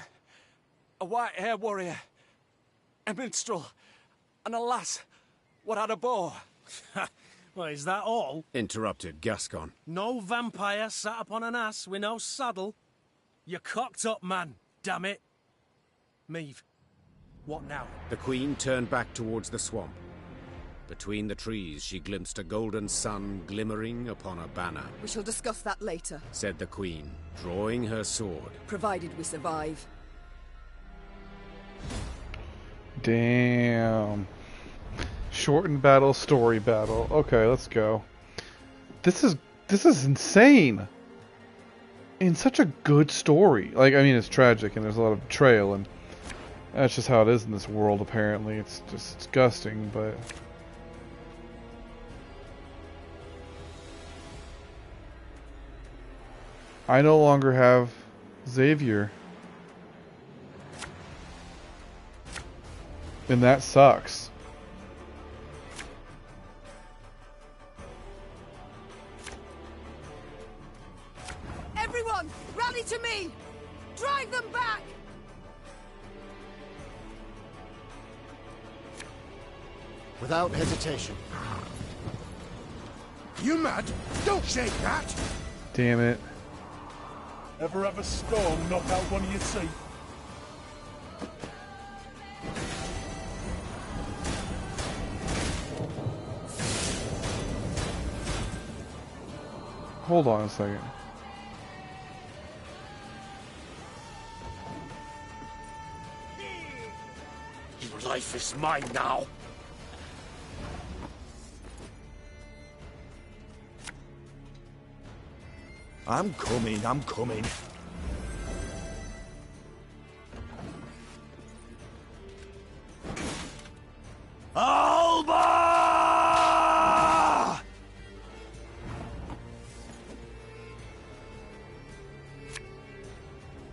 A white-haired warrior. A minstrel. And a lass. What had a bow.
Well, is that all?
Interrupted Gascon.
No vampire sat upon an ass with no saddle? You cocked up, man. Damn it. Meve, what now?
The Queen turned back towards the swamp. Between the trees, she glimpsed a golden sun glimmering upon a banner.
We shall discuss that later,
said the Queen, drawing her sword.
provided we survive.
Damn. Shortened battle, story battle. Okay, let's go. This is insane. In such a good story. Like, I mean, it's tragic and there's a lot of betrayal, and that's just how it is in this world, apparently. It's just disgusting, but... I no longer have Xavier. And that sucks.
Everyone, rally to me! Drive them back!
Without hesitation. You mad? Don't shake that!
Damn it.
Ever have a storm knock out one of your teeth?
Hold on a second.
Your life is mine now.
I'm coming. Alba!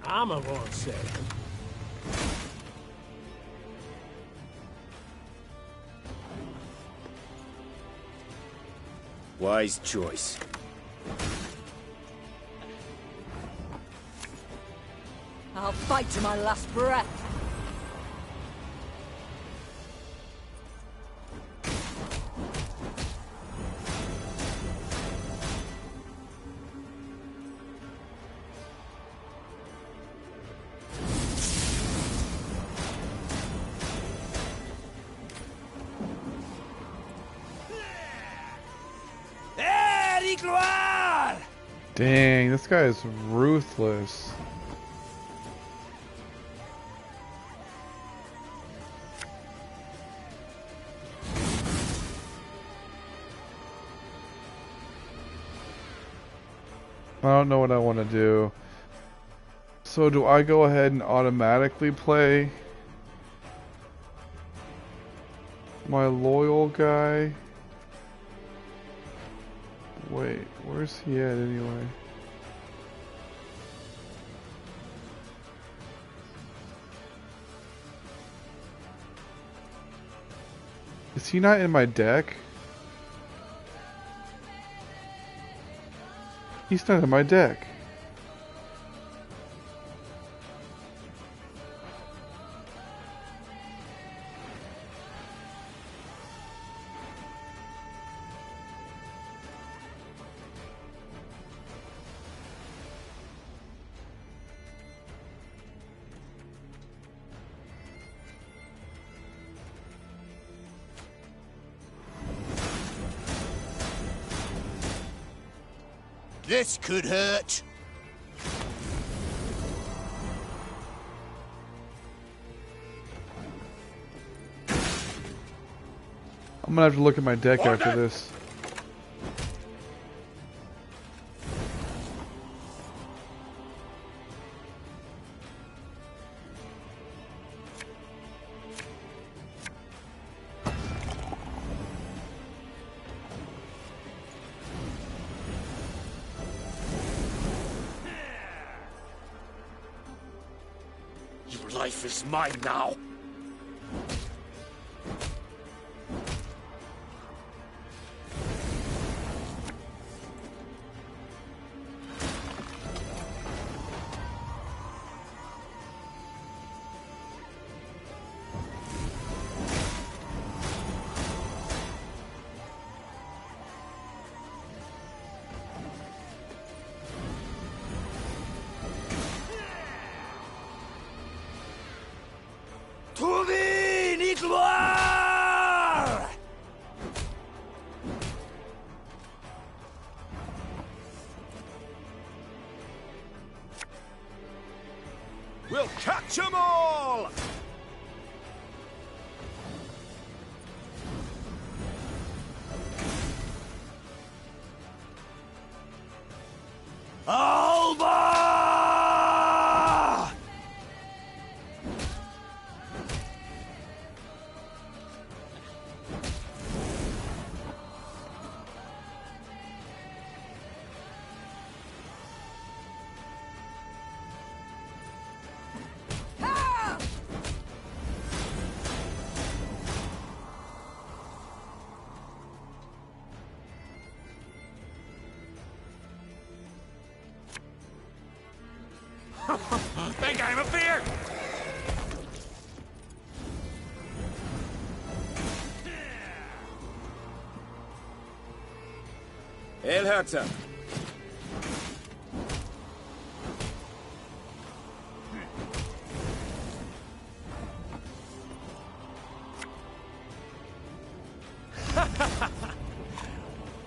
I'm of one say.
Wise choice.
I'll fight to my last breath.
Dang, this guy is ruthless. I don't know what I want to do. So do I go ahead and automatically play my loyal guy? Wait, where's he at anyway? Is he not in my deck? He's not in my deck.
This could hurt.
I'm gonna have to look at my deck after this.
Your life is mine now. We'll catch 'em all! Alba! Think I'm a fear!
El Herzer.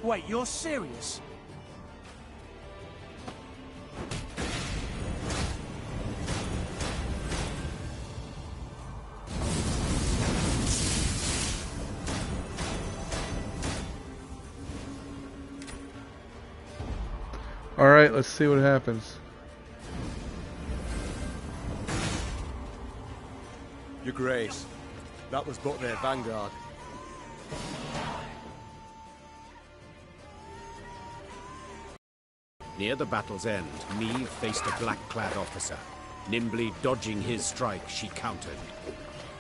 Wait, you're serious?
Alright, let's see what happens.
Your Grace, that was but their vanguard.
Near the battle's end, Meve faced a black-clad officer. Nimbly dodging his strike, she countered.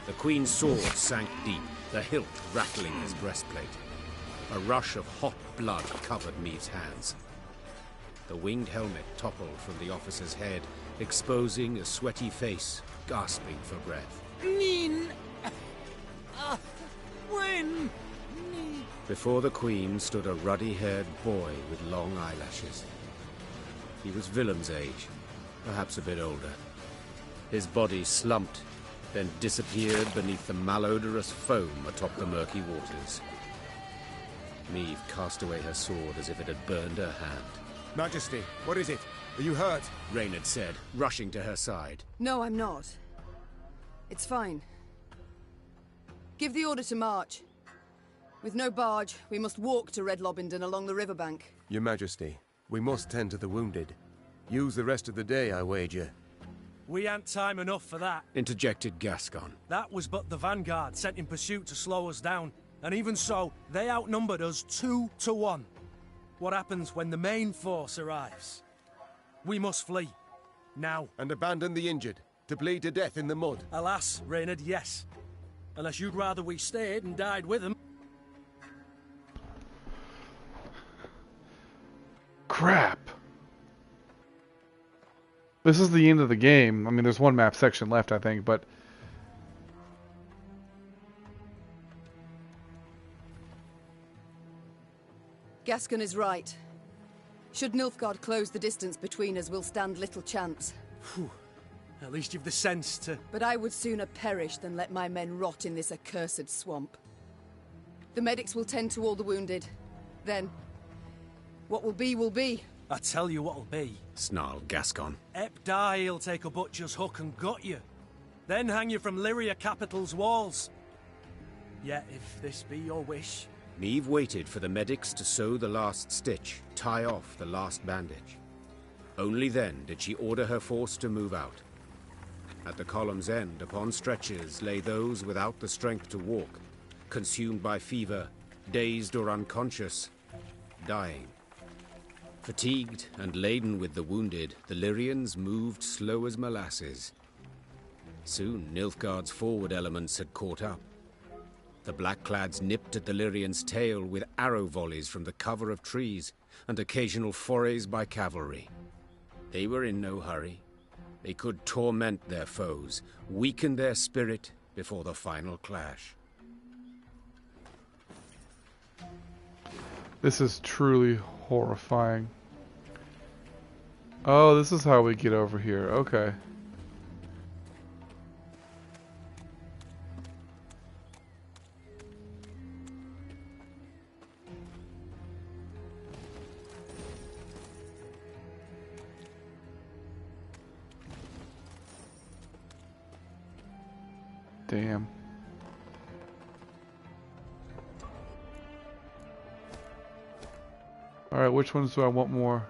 The Queen's sword sank deep, the hilt rattling his breastplate. A rush of hot blood covered Meve's hands. The winged helmet toppled from the officer's head, exposing a sweaty face, gasping for breath.
Nin! When?
Before the Queen stood a ruddy-haired boy with long eyelashes. He was Willem's age, perhaps a bit older. His body slumped, then disappeared beneath the malodorous foam atop the murky waters. Meve cast away her sword as if it had burned her hand.
Majesty, what is it? Are you hurt?
Reynard said, rushing to her side.
No, I'm not. It's fine. Give the order to march. With no barge, we must walk to Red Lobington along the riverbank.
Your Majesty, we must tend to the wounded. Use the rest of the day, I wager.
We ain't time enough for that.
Interjected Gascon.
That was but the vanguard sent in pursuit to slow us down. And even so, they outnumbered us 2 to 1. What happens when the main force arrives? We must flee. Now.
And abandon the injured, to bleed to death in the mud.
Alas, Reynard, yes. Unless you'd rather we stayed and died with them.
Crap. This is the end of the game. I mean, there's one map section left, I think, but...
Gascon is right. Should Nilfgaard close the distance between us, we'll stand little chance.
Whew. At least you've the sense to...
But I would sooner perish than let my men rot in this accursed swamp. The medics will tend to all the wounded. Then, what will be will be.
I tell you what'll be.
snarled Gascon.
Ep Dahhe'll take a butcher's hook and gut you. Then hang you from Lyria capital's walls. Yet, if this be your wish...
Meve waited for the medics to sew the last stitch, tie off the last bandage. Only then did she order her force to move out. At the column's end, upon stretchers, lay those without the strength to walk, consumed by fever, dazed or unconscious, dying. Fatigued and laden with the wounded, the Lyrians moved slow as molasses. Soon, Nilfgaard's forward elements had caught up. The Blackclads nipped at the Lyrian's tail with arrow volleys from the cover of trees and occasional forays by cavalry. They were in no hurry. They could torment their foes, weaken their spirit before the final clash.
This is truly horrifying. Oh, this is how we get over here. Okay. Damn. Alright, which ones do I want more?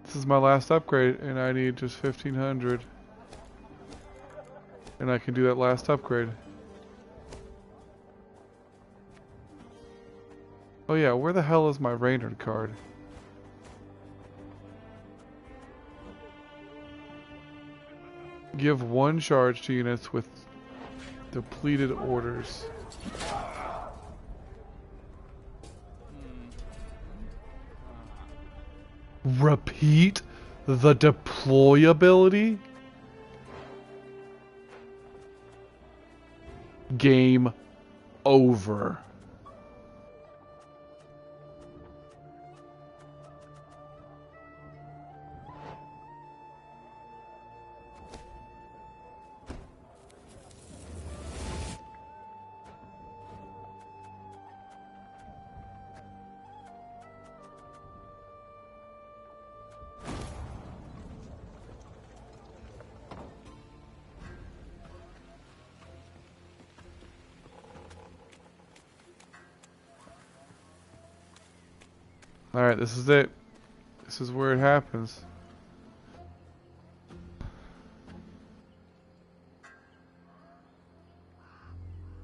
This is my last upgrade, and I need just 1,500. And I can do that last upgrade. Oh yeah, where the hell is my Reynard card? Give 1 charge to units with depleted orders. Repeat the deployability? Game over. Alright, this is it. This is where it happens.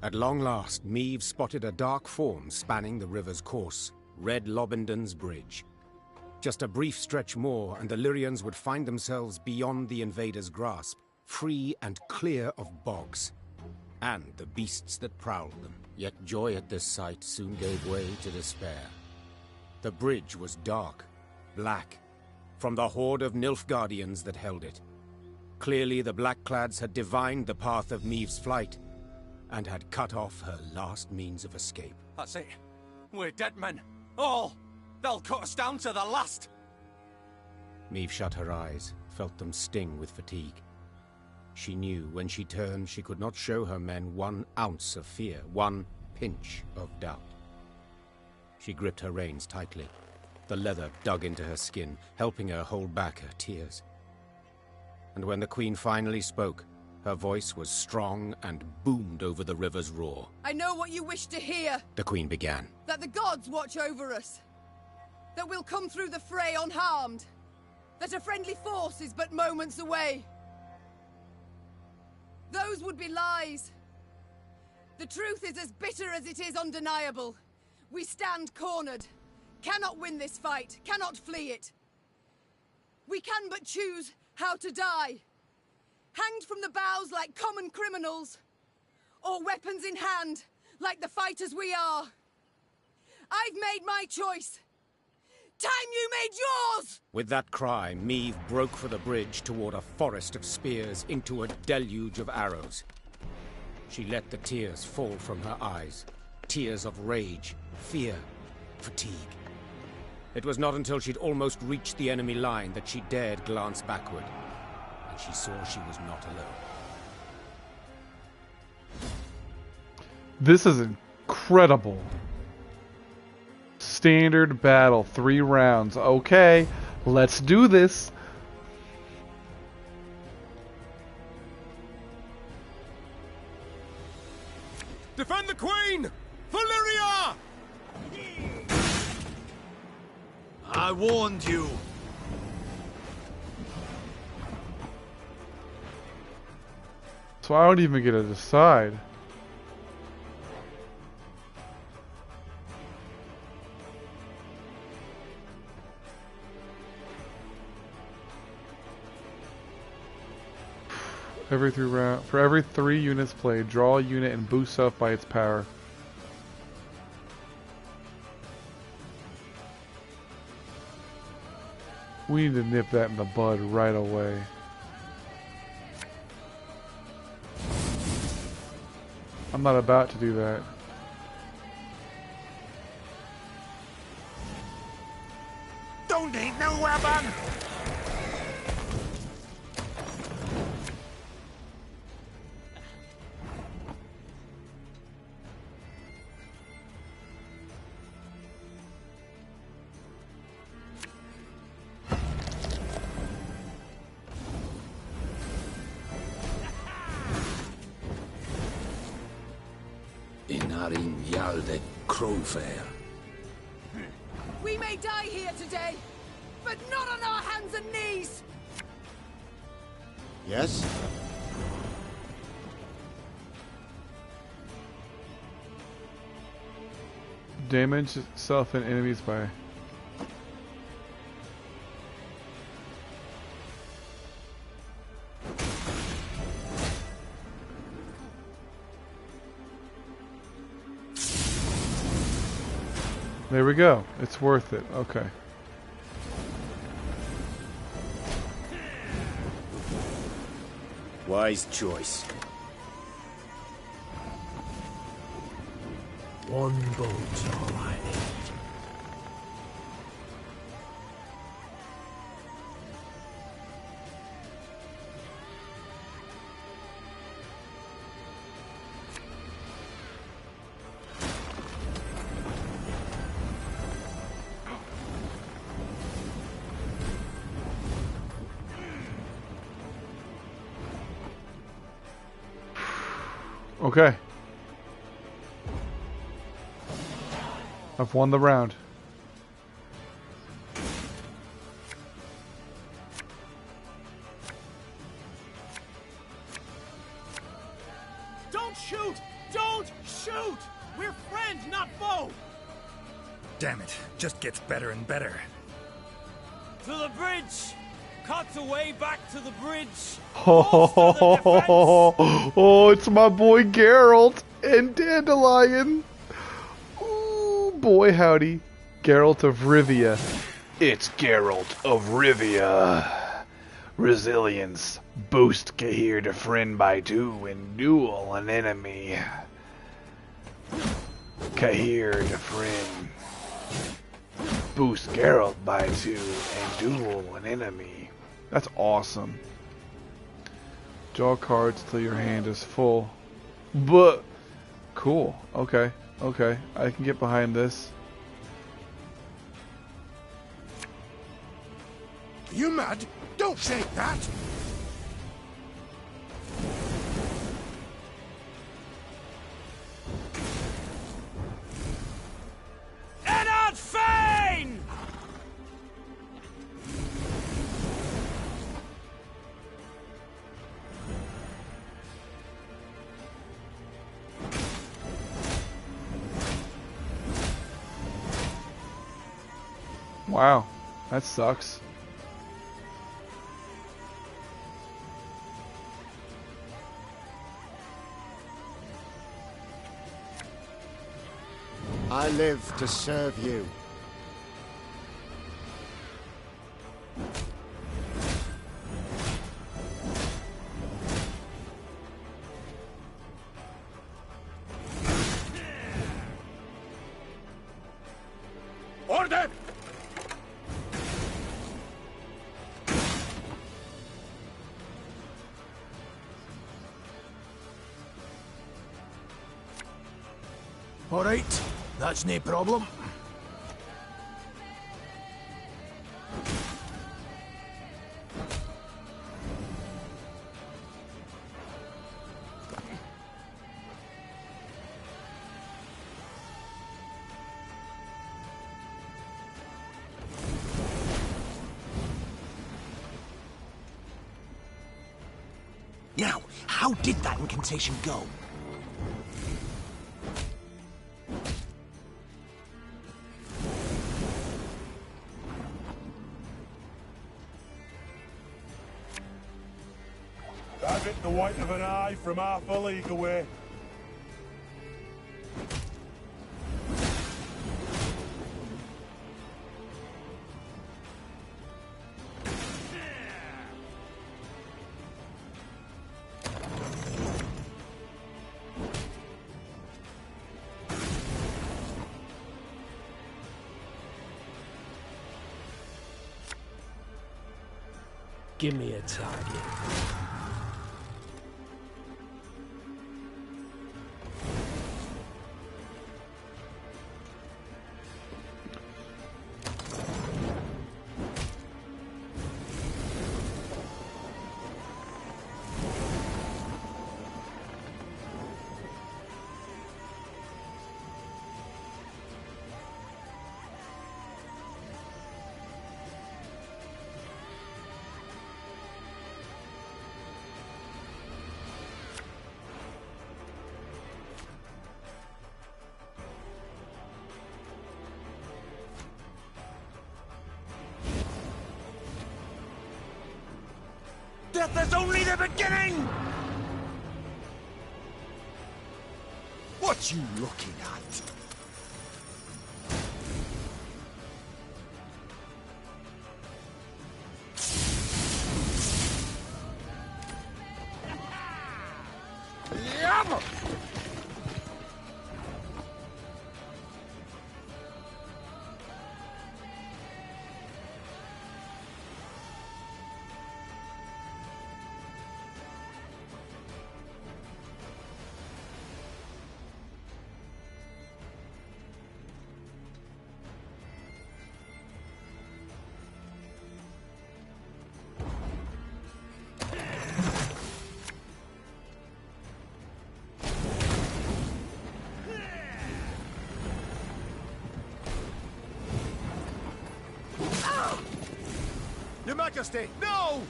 At long last, Meve spotted a dark form spanning the river's course, Red Lobendon's bridge. Just a brief stretch more, and the Lyrians would find themselves beyond the invaders' grasp, free and clear of bogs, and the beasts that prowled them. Yet joy at this sight soon gave way to despair. The bridge was dark, black, from the horde of Nilfgaardians that held it. Clearly the Blackclads had divined the path of Meve's flight, and had cut off her last means of escape.
That's it. We're dead men. All. They'll cut us down to the last.
Meve shut her eyes, felt them sting with fatigue. She knew when she turned she could not show her men 1 ounce of fear, 1 pinch of doubt. She gripped her reins tightly. The leather dug into her skin, helping her hold back her tears. And when the Queen finally spoke, her voice was strong and boomed over the river's roar.
I know what you wish to hear.
The Queen began.
That the gods watch over us. That we'll come through the fray unharmed. That a friendly force is but moments away. Those would be lies. The truth is as bitter as it is undeniable. We stand cornered. Cannot win this fight. Cannot flee it. We can but choose how to die. Hanged from the boughs like common criminals. Or weapons in hand, like the fighters we are. I've made my choice. time you made yours!
With that cry, Meve broke for the bridge toward a forest of spears into a deluge of arrows. She let the tears fall from her eyes. Tears of rage, fear, fatigue. It was not until she'd almost reached the enemy line that she dared glance backward. And she saw she was not alone.
This is incredible. Standard battle, 3 rounds. Okay, let's do this.
Defend the Queen! Valyria! I warned you.
So I don't even get to decide. For every 3 units played, draw a unit and boost self by its power. We need to nip that in the bud right away. I'm not about to do that.
Don't need no weapon!
Inarin Yalde Crowfair.
We may die here today, but not on our hands and knees!
Yes?
Damage self and enemies by... There we go. It's worth it. Okay.
Wise choice.
One boat's all I need.
Okay. I've won the round.
Don't shoot! Don't shoot! We're friends, not foe!
Damn it, just gets better and better.
To the bridge! Cut away back to the bridge!
Oh, it's my boy Geralt and Dandelion. Ooh, boy howdy. Geralt of Rivia. It's Geralt of Rivia. Resilience. Boost Cahir to friend by 2 and duel an enemy. Cahir to friend. Boost Geralt by 2 and duel an enemy. That's awesome. Draw cards till your hand is full. But cool. Okay. Okay. I can get behind this.
You mad? Don't shake that!
Eddard Fane!
Wow. That sucks.
I live to serve you.
All right, that's no problem.
Now, how did that incantation go?
I've hit the white of an eye from half a league away.
Give me a target.
Death is only the beginning! What you looking at?
Your Majesty, no!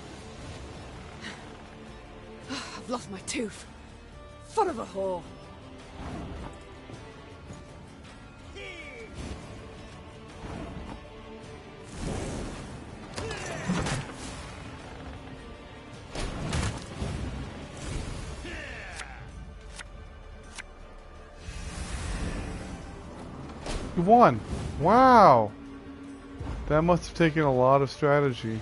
I've lost my tooth. Son of a whore.
You won! Wow! That must have taken a lot of strategy.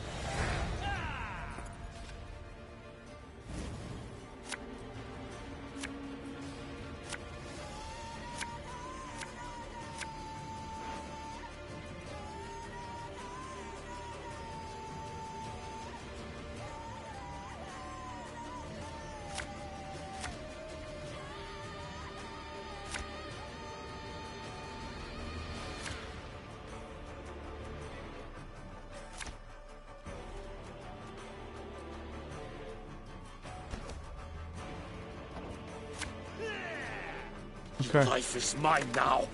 Okay.
Life is mine now.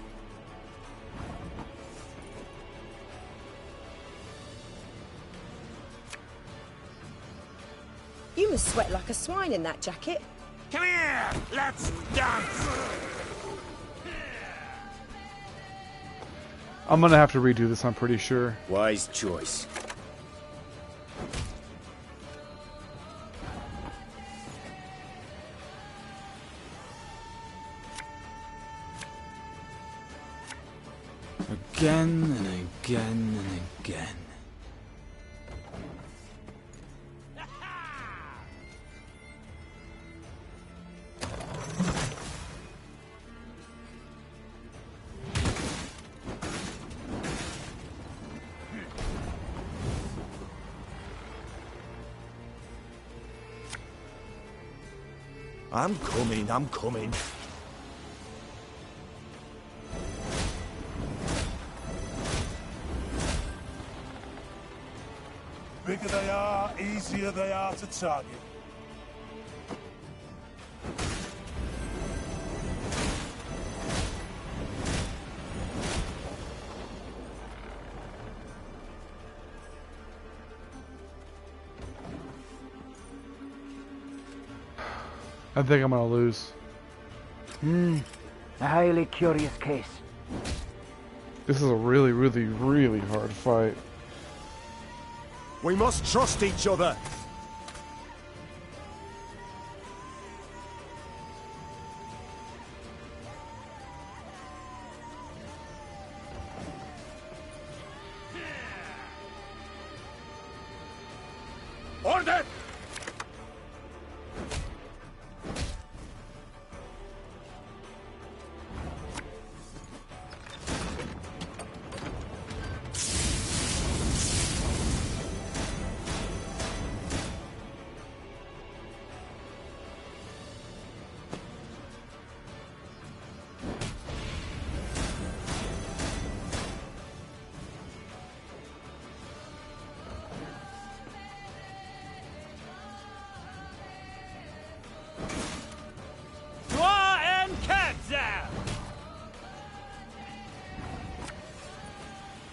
You must sweat like a swine in that jacket.
Come here, let's dance.
I'm gonna have to redo this, I'm pretty sure.
Wise choice.
Again and again and again.
I'm coming.
Bigger they are, easier they are to target.
I think I'm gonna lose.
A highly curious case.
This is a really, really, really hard fight.
We must trust each other.
Order!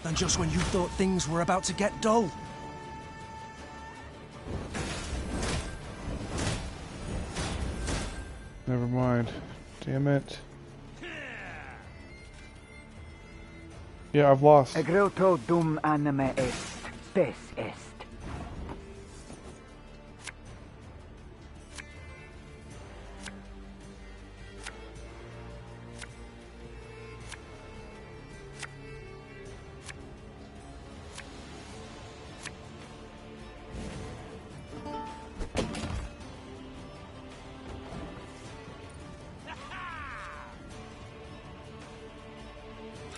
And just when you thought things were about to get dull.
Never mind. Damn it. Yeah, I've lost.
Egreto dum anime est, spes est.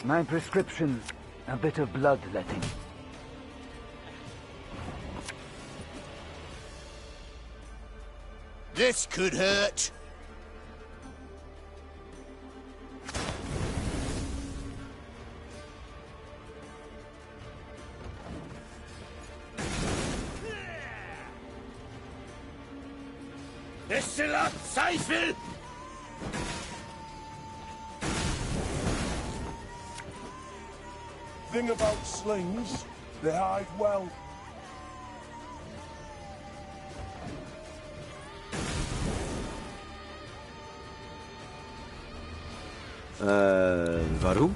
My prescription, a bit of bloodletting.
This could hurt. Esselat Seifel!
Thing about slings, they hide well.
Warum?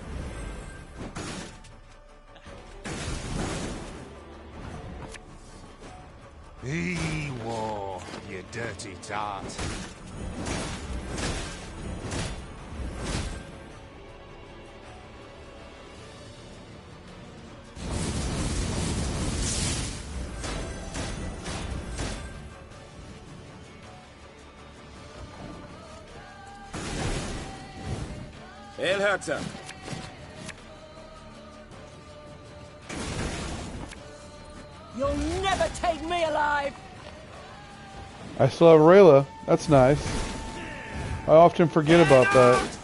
War, you dirty tart.
Elherzer.
You'll never take me alive!
I still have Rayla. That's nice. I often forget about that.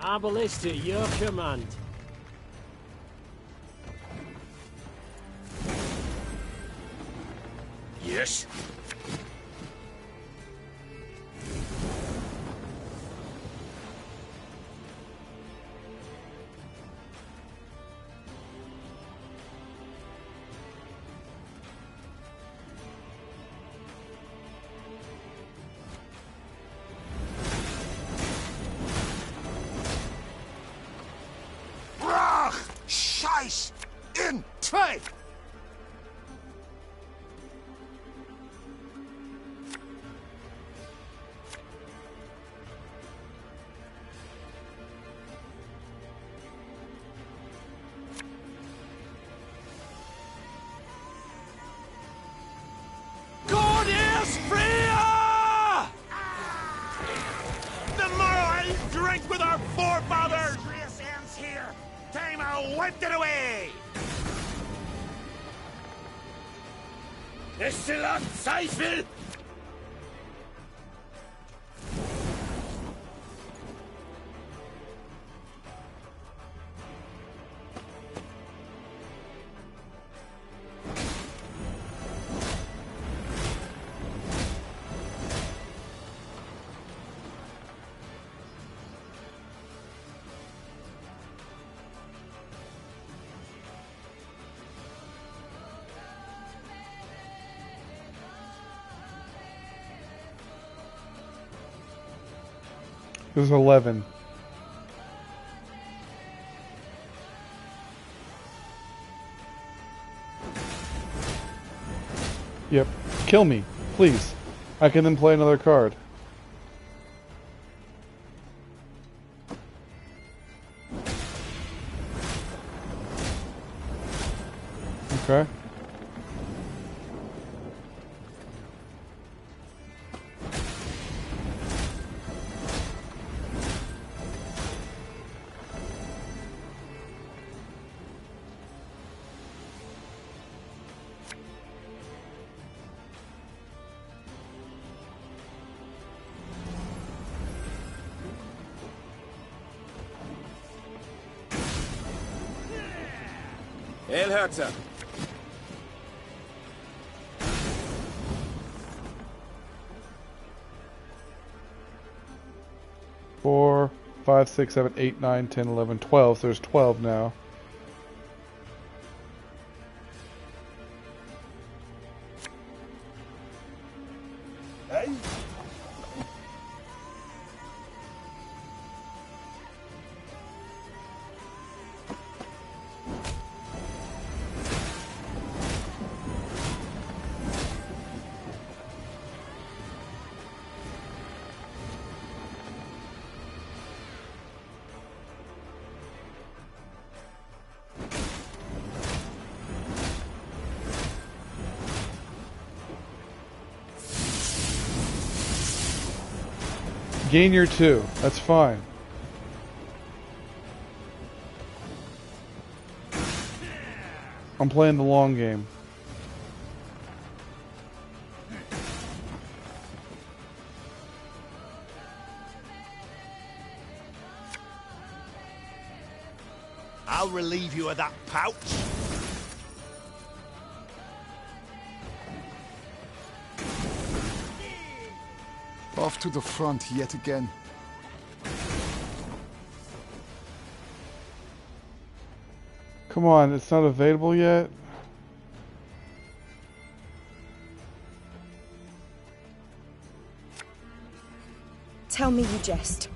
Arbalista, your command.
Yes. Brach! Scheiß! In! Zwei!
God is freer!
The morrow I drink with our forefathers! This ends here. Time I wiped it away! Estilat Seifel!
There's 11. Yep. Kill me, please. I can then play another card. Okay.
El Herzer.
4, 5, 6, 7, 8, 9, 10, 11, 12. So there's 12 now.
Hey?
Gain your 2. That's fine. I'm playing the long game.
I'll relieve you of that pouch.
Off to the front yet again.
Come on, it's not available yet?
Tell me you jest.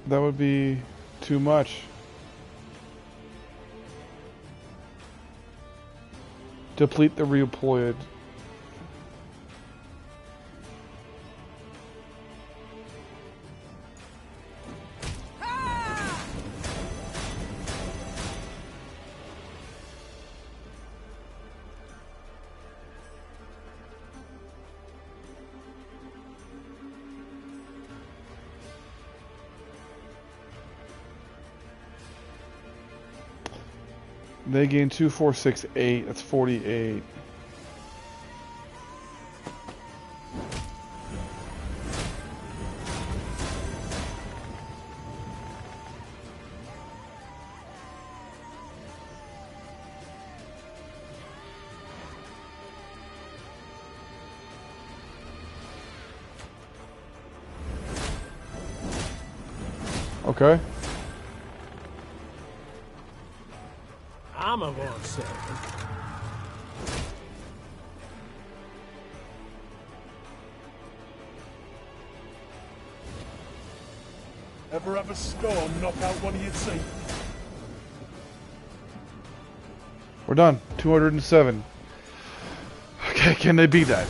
That would be too much. Deplete the redeployed. They gain 2, 4, 6, 8. That's 48. Okay.
I'm a born servant.
Ever have a storm knock out one of your teeth?
We're done. 207. Okay, can they beat that?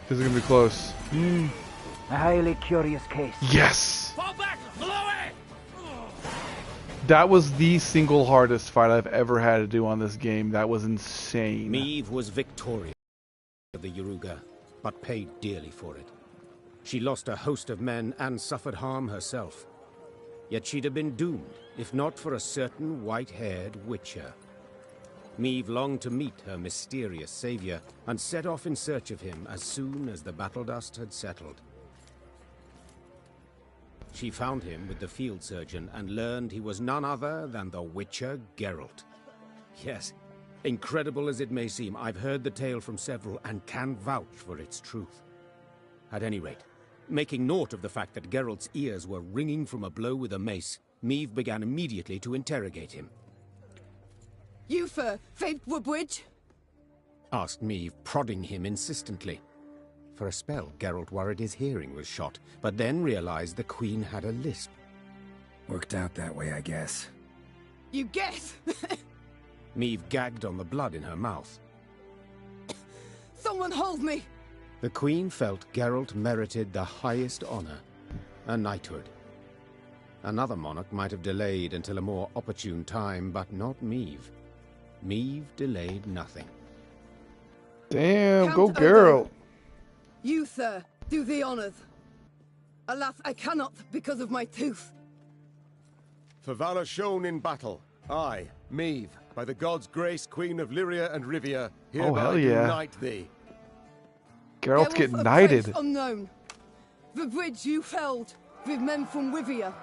This is gonna be close.
A highly curious case.
Yes!
Fall back! Below it!
That was the single hardest fight I've ever had to do on this game. That was insane.
Meve was victorious of the Yaruga, but paid dearly for it. She lost a host of men and suffered harm herself. Yet she'd have been doomed, if not for a certain white-haired witcher. Meve longed to meet her mysterious savior, and set off in search of him as soon as the battle dust had settled. She found him with the field surgeon and learned he was none other than the Witcher Geralt. Yes, incredible as it may seem, I've heard the tale from several and can vouch for its truth. At any rate, making naught of the fact that Geralt's ears were ringing from a blow with a mace, Meve began immediately to interrogate him.
You for Fate Woodbridge?
Asked Meve, prodding him insistently. For a spell, Geralt worried his hearing was shot, but then realized the Queen had a lisp.
Worked out that way, I guess.
You guess?
Meve gagged on the blood in her mouth.
Someone hold me!
The Queen felt Geralt merited the highest honor, a knighthood. Another monarch might have delayed until a more opportune time, but not Meve. Meve delayed nothing.
Damn,
Count
go
over.
Geralt!
You, sir, do the honors. Alas, I cannot because of my tooth.
For valor shown in battle, I, Meve, by the gods' grace, Queen of Lyria and Rivia, hereby
hell yeah.
do knight thee.
Geralt's getting
Werewolf of
knighted.
place unknown. The bridge you felled with men from Wivia.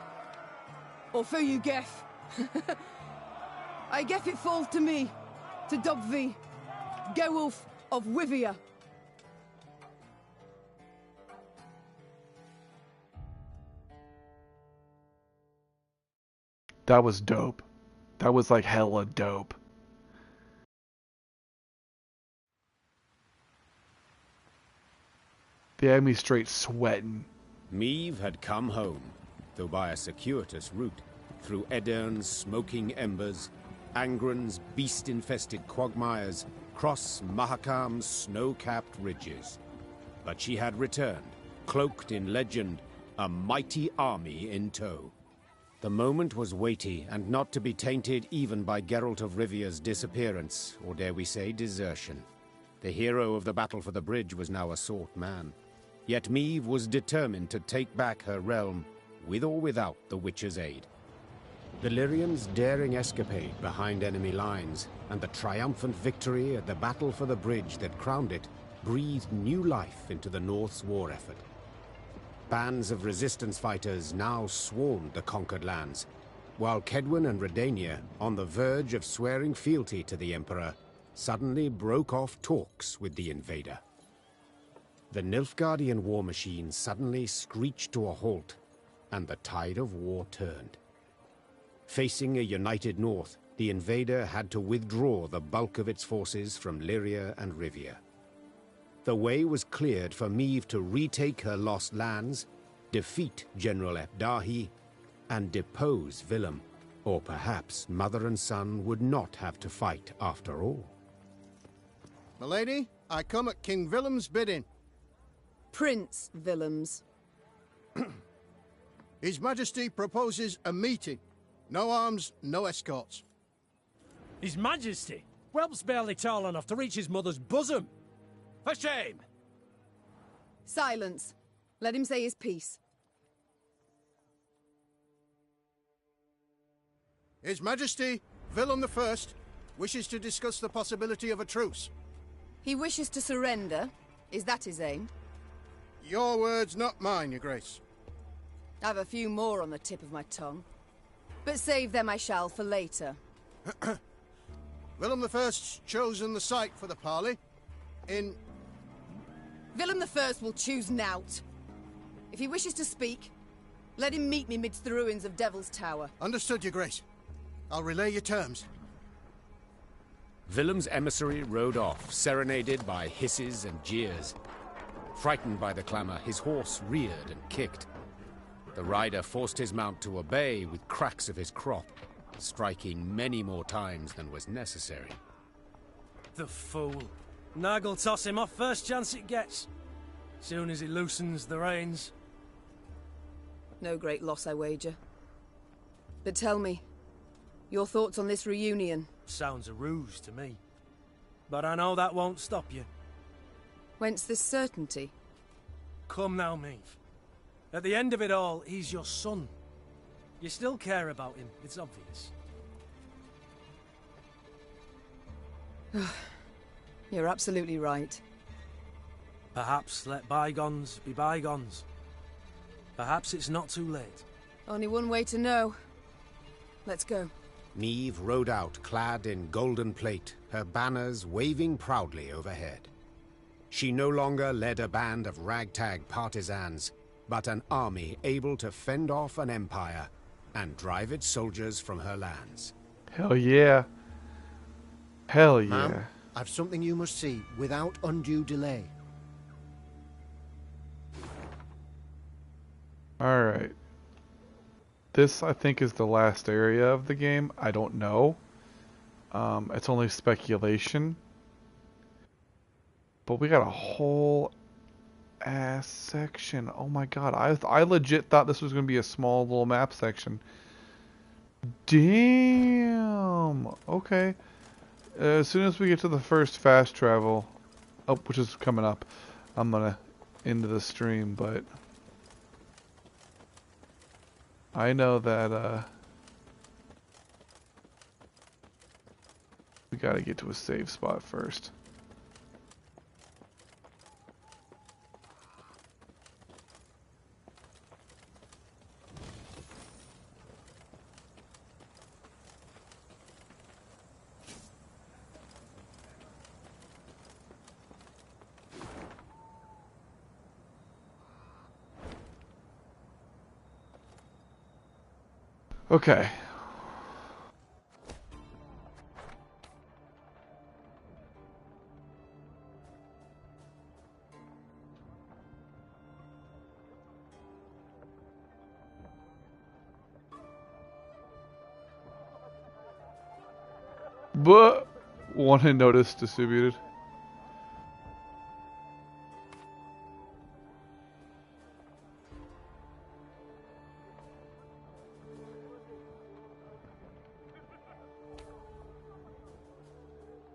Or so you guess. I guess it falls to me to dub thee Geralt of Wivia.
That was dope. That was like hella dope. The enemy straight sweating.
Meve had come home, though by a circuitous route, through Edern's smoking embers, Angren's beast-infested quagmires, cross Mahakam's snow-capped ridges. But she had returned, cloaked in legend, a mighty army in tow. The moment was weighty, and not to be tainted even by Geralt of Rivia's disappearance, or dare we say desertion. The hero of the battle for the bridge was now a sought man. Yet Meve was determined to take back her realm, with or without the Witcher's aid. The Lyrians' daring escapade behind enemy lines, and the triumphant victory at the battle for the bridge that crowned it, breathed new life into the North's war effort. Bands of resistance fighters now swarmed the conquered lands, while Kedwen and Redania, on the verge of swearing fealty to the Emperor, suddenly broke off talks with the invader. The Nilfgaardian war machine suddenly screeched to a halt, and the tide of war turned. Facing a united North, the invader had to withdraw the bulk of its forces from Lyria and Rivia. The way was cleared for Meve to retake her lost lands, defeat General Epdahi, and depose Willem. Or perhaps mother and son would not have to fight after all.
Milady, I come at King Willem's bidding.
Prince Willems.
His Majesty proposes a meeting. No arms, no escorts.
His Majesty? Whelp's barely tall enough to reach his mother's bosom. For shame!
Silence. Let him say his piece.
His Majesty, Willem I, wishes to discuss the possibility of a truce.
He wishes to surrender. Is that his aim?
Your words, not mine, Your Grace.
I've a few more on the tip of my tongue. But save them I shall for later.
Willem I's chosen the site for the parley.
Willem I will choose nought. If he wishes to speak, let him meet me midst the ruins of Devil's Tower.
Understood, Your Grace. I'll relay your terms.
Willem's emissary rode off, serenaded by hisses and jeers. Frightened by the clamor, his horse reared and kicked. The rider forced his mount to obey with cracks of his crop, striking many more times than was necessary.
The fool. Nag'll toss him off first chance it gets. Soon as he loosens the reins.
No great loss, I wager. But tell me, Your thoughts on this reunion?
Sounds a ruse to me. But I know that won't stop you.
Whence this certainty?
Come now, Maeve. At the end of it all, he's your son. You still care about him, it's obvious.
You're absolutely right.
Perhaps let bygones be bygones. Perhaps it's not too late.
Only one way to know. Let's go.
Neve rode out clad in golden plate, her banners waving proudly overhead. She no longer led a band of ragtag partisans, but an army able to fend off an empire and drive its soldiers from her lands.
Hell yeah. Hell yeah.
Ma'am, I've something you must see without undue delay.
Alright. This, I think, is the last area of the game. I don't know. It's only speculation. But we got a whole ass section. Oh my god. I legit thought this was going to be a small little map section. Damn. Okay. As soon as we get to the first fast travel, which is coming up, I'm going to end the stream, but I know that we got to get to a safe spot first. Okay. But wanted notice distributed.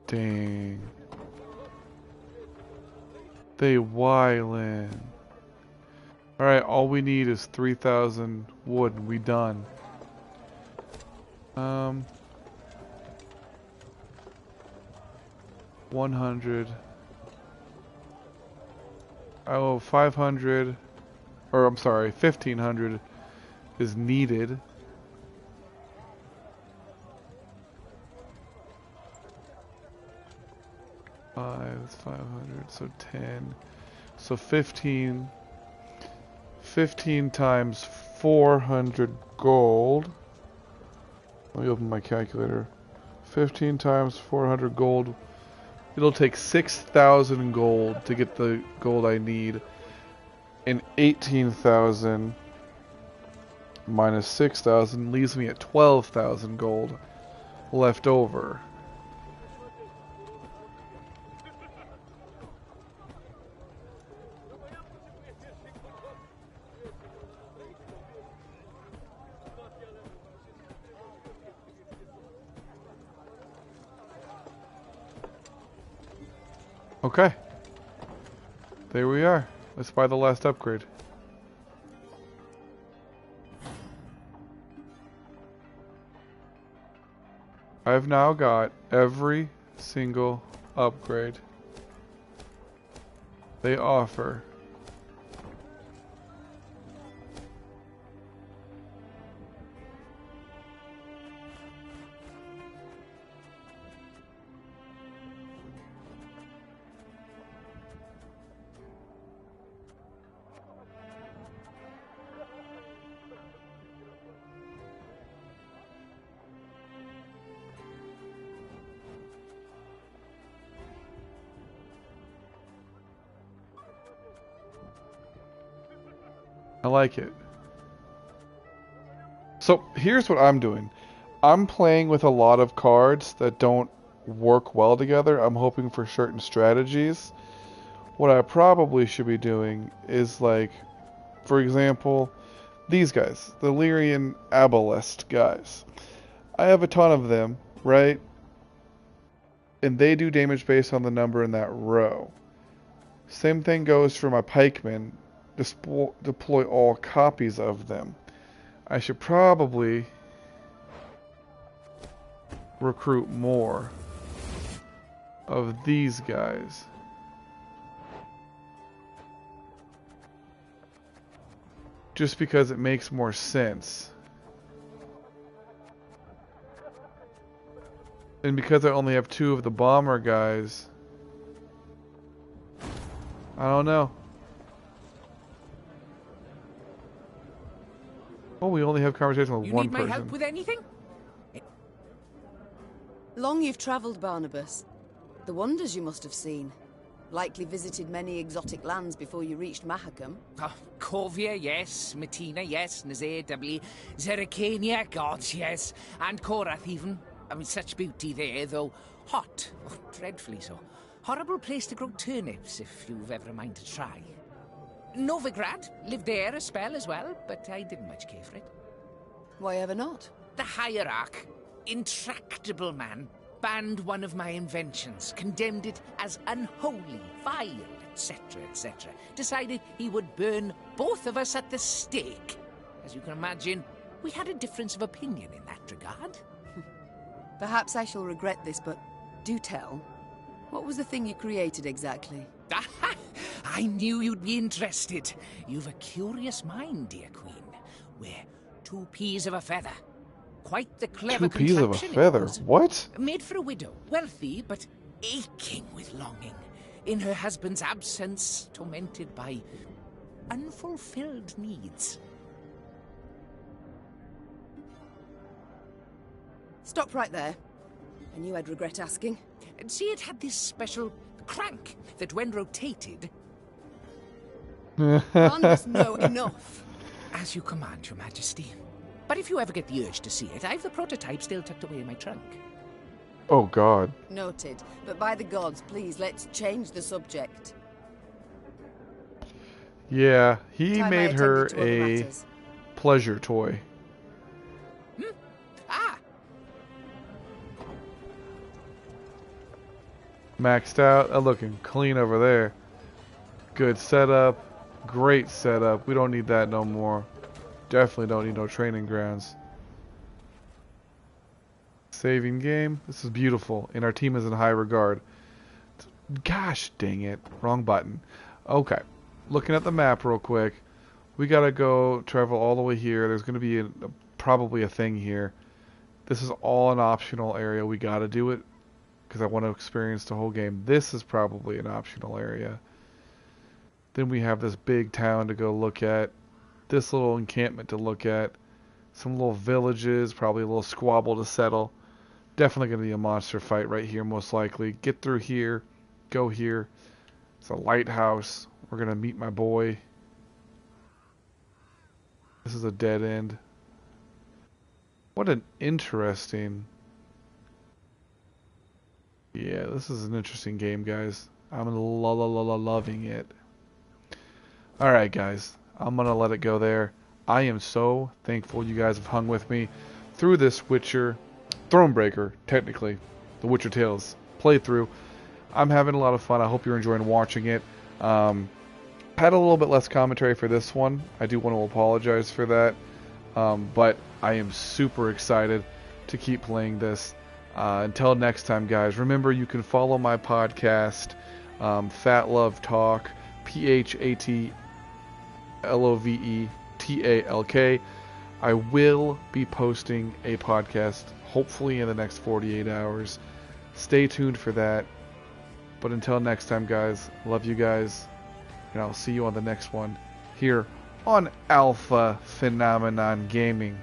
Dang. They wildin'. Alright, all we need is 3,000 wood and we done. 100. Oh, 500. Or I'm sorry, 1,500 is needed. That's 500, so 10. So 15. 15 times 400 gold. Let me open my calculator. 15 times 400 gold. It'll take 6,000 gold to get the gold I need. And 18,000 minus 6,000 leaves me at 12,000 gold left over. Okay. There we are. Let's buy the last upgrade. I've now got every single upgrade they offer. I like it. So here's what I'm doing. I'm playing with a lot of cards that don't work well together. I'm hoping for certain strategies. What I probably should be doing is, like, for example, these guys, the Lyrian Abolest guys. I have a ton of them, right? And they do damage based on the number in that row. Same thing goes for my pikemen. Deploy all copies of them. I should probably recruit more of these guys. Just because it makes more sense. And because I only have 2 of the bomber guys, I don't know. Oh, we only have conversation with one person.
You need my help with anything?
Long you've travelled, Barnabas. The wonders you must have seen. Likely visited many exotic lands before you reached Mahakam.
Oh, Corvia, yes. Matina, yes. Nazir, doubly. Zeracania, gods, yes. And Korath, even. I mean, such beauty there, though hot. Oh, dreadfully so. Horrible place to grow turnips, if you've ever a mind to try. Novigrad, lived there a spell as well, but I didn't much care for it.
Why ever not?
The hierarch, intractable man, banned one of my inventions, condemned it as unholy, vile, etc., etc. Decided he would burn both of us at the stake. As you can imagine, we had a difference of opinion in that regard.
Perhaps I shall regret this, but do tell. What was the thing you created exactly?
I knew you'd be interested. You've a curious mind, dear queen. We're 2 peas of a feather. Quite the clever
2 peas of a
contraption
feather?
it was.
What?
Made for a widow, wealthy, but aching with longing. In her husband's absence, tormented by unfulfilled needs.
Stop right there. I knew I'd regret asking.
And see, it had this special crank that when rotated...
Barnabas, no, enough.
As you command, Your Majesty. But if you ever get the urge to see it, I've the prototype still tucked away in my trunk.
Oh, God.
Noted. But by the gods, please, let's change the subject.
Yeah, he
Time I
made her
attended to other
a
matters.
pleasure toy.
Ah!
Maxed out. Looking clean over there. Good setup. Great setup. We don't need that no more. Definitely don't need no training grounds. Saving game. This is beautiful. And our team is in high regard. Gosh dang it. Wrong button. Okay. Looking at the map real quick. We gotta go travel all the way here. There's gonna be probably a thing here. This is all an optional area. We gotta do it because I want to experience the whole game. This is probably an optional area. Then we have this big town to go look at. This little encampment to look at. Some little villages. Probably a little squabble to settle. Definitely going to be a monster fight right here most likely. Get through here. Go here. It's a lighthouse. We're going to meet my boy. This is a dead end. What an interesting... Yeah, this is an interesting game, guys. I'm loving it. Alright, guys. I'm going to let it go there. I am so thankful you guys have hung with me through this Witcher, Thronebreaker, technically, the Witcher Tales playthrough. I'm having a lot of fun. I hope you're enjoying watching it. Had a little bit less commentary for this one. I do want to apologize for that. But I am super excited to keep playing this. Until next time, guys, remember you can follow my podcast, Phat Love Talk, PhatLoveTalk. I will be posting a podcast hopefully in the next 48 hours. Stay tuned for that. But until next time, guys, love you guys, and I'll see you on the next one here on Alpha Phenomenon Gaming.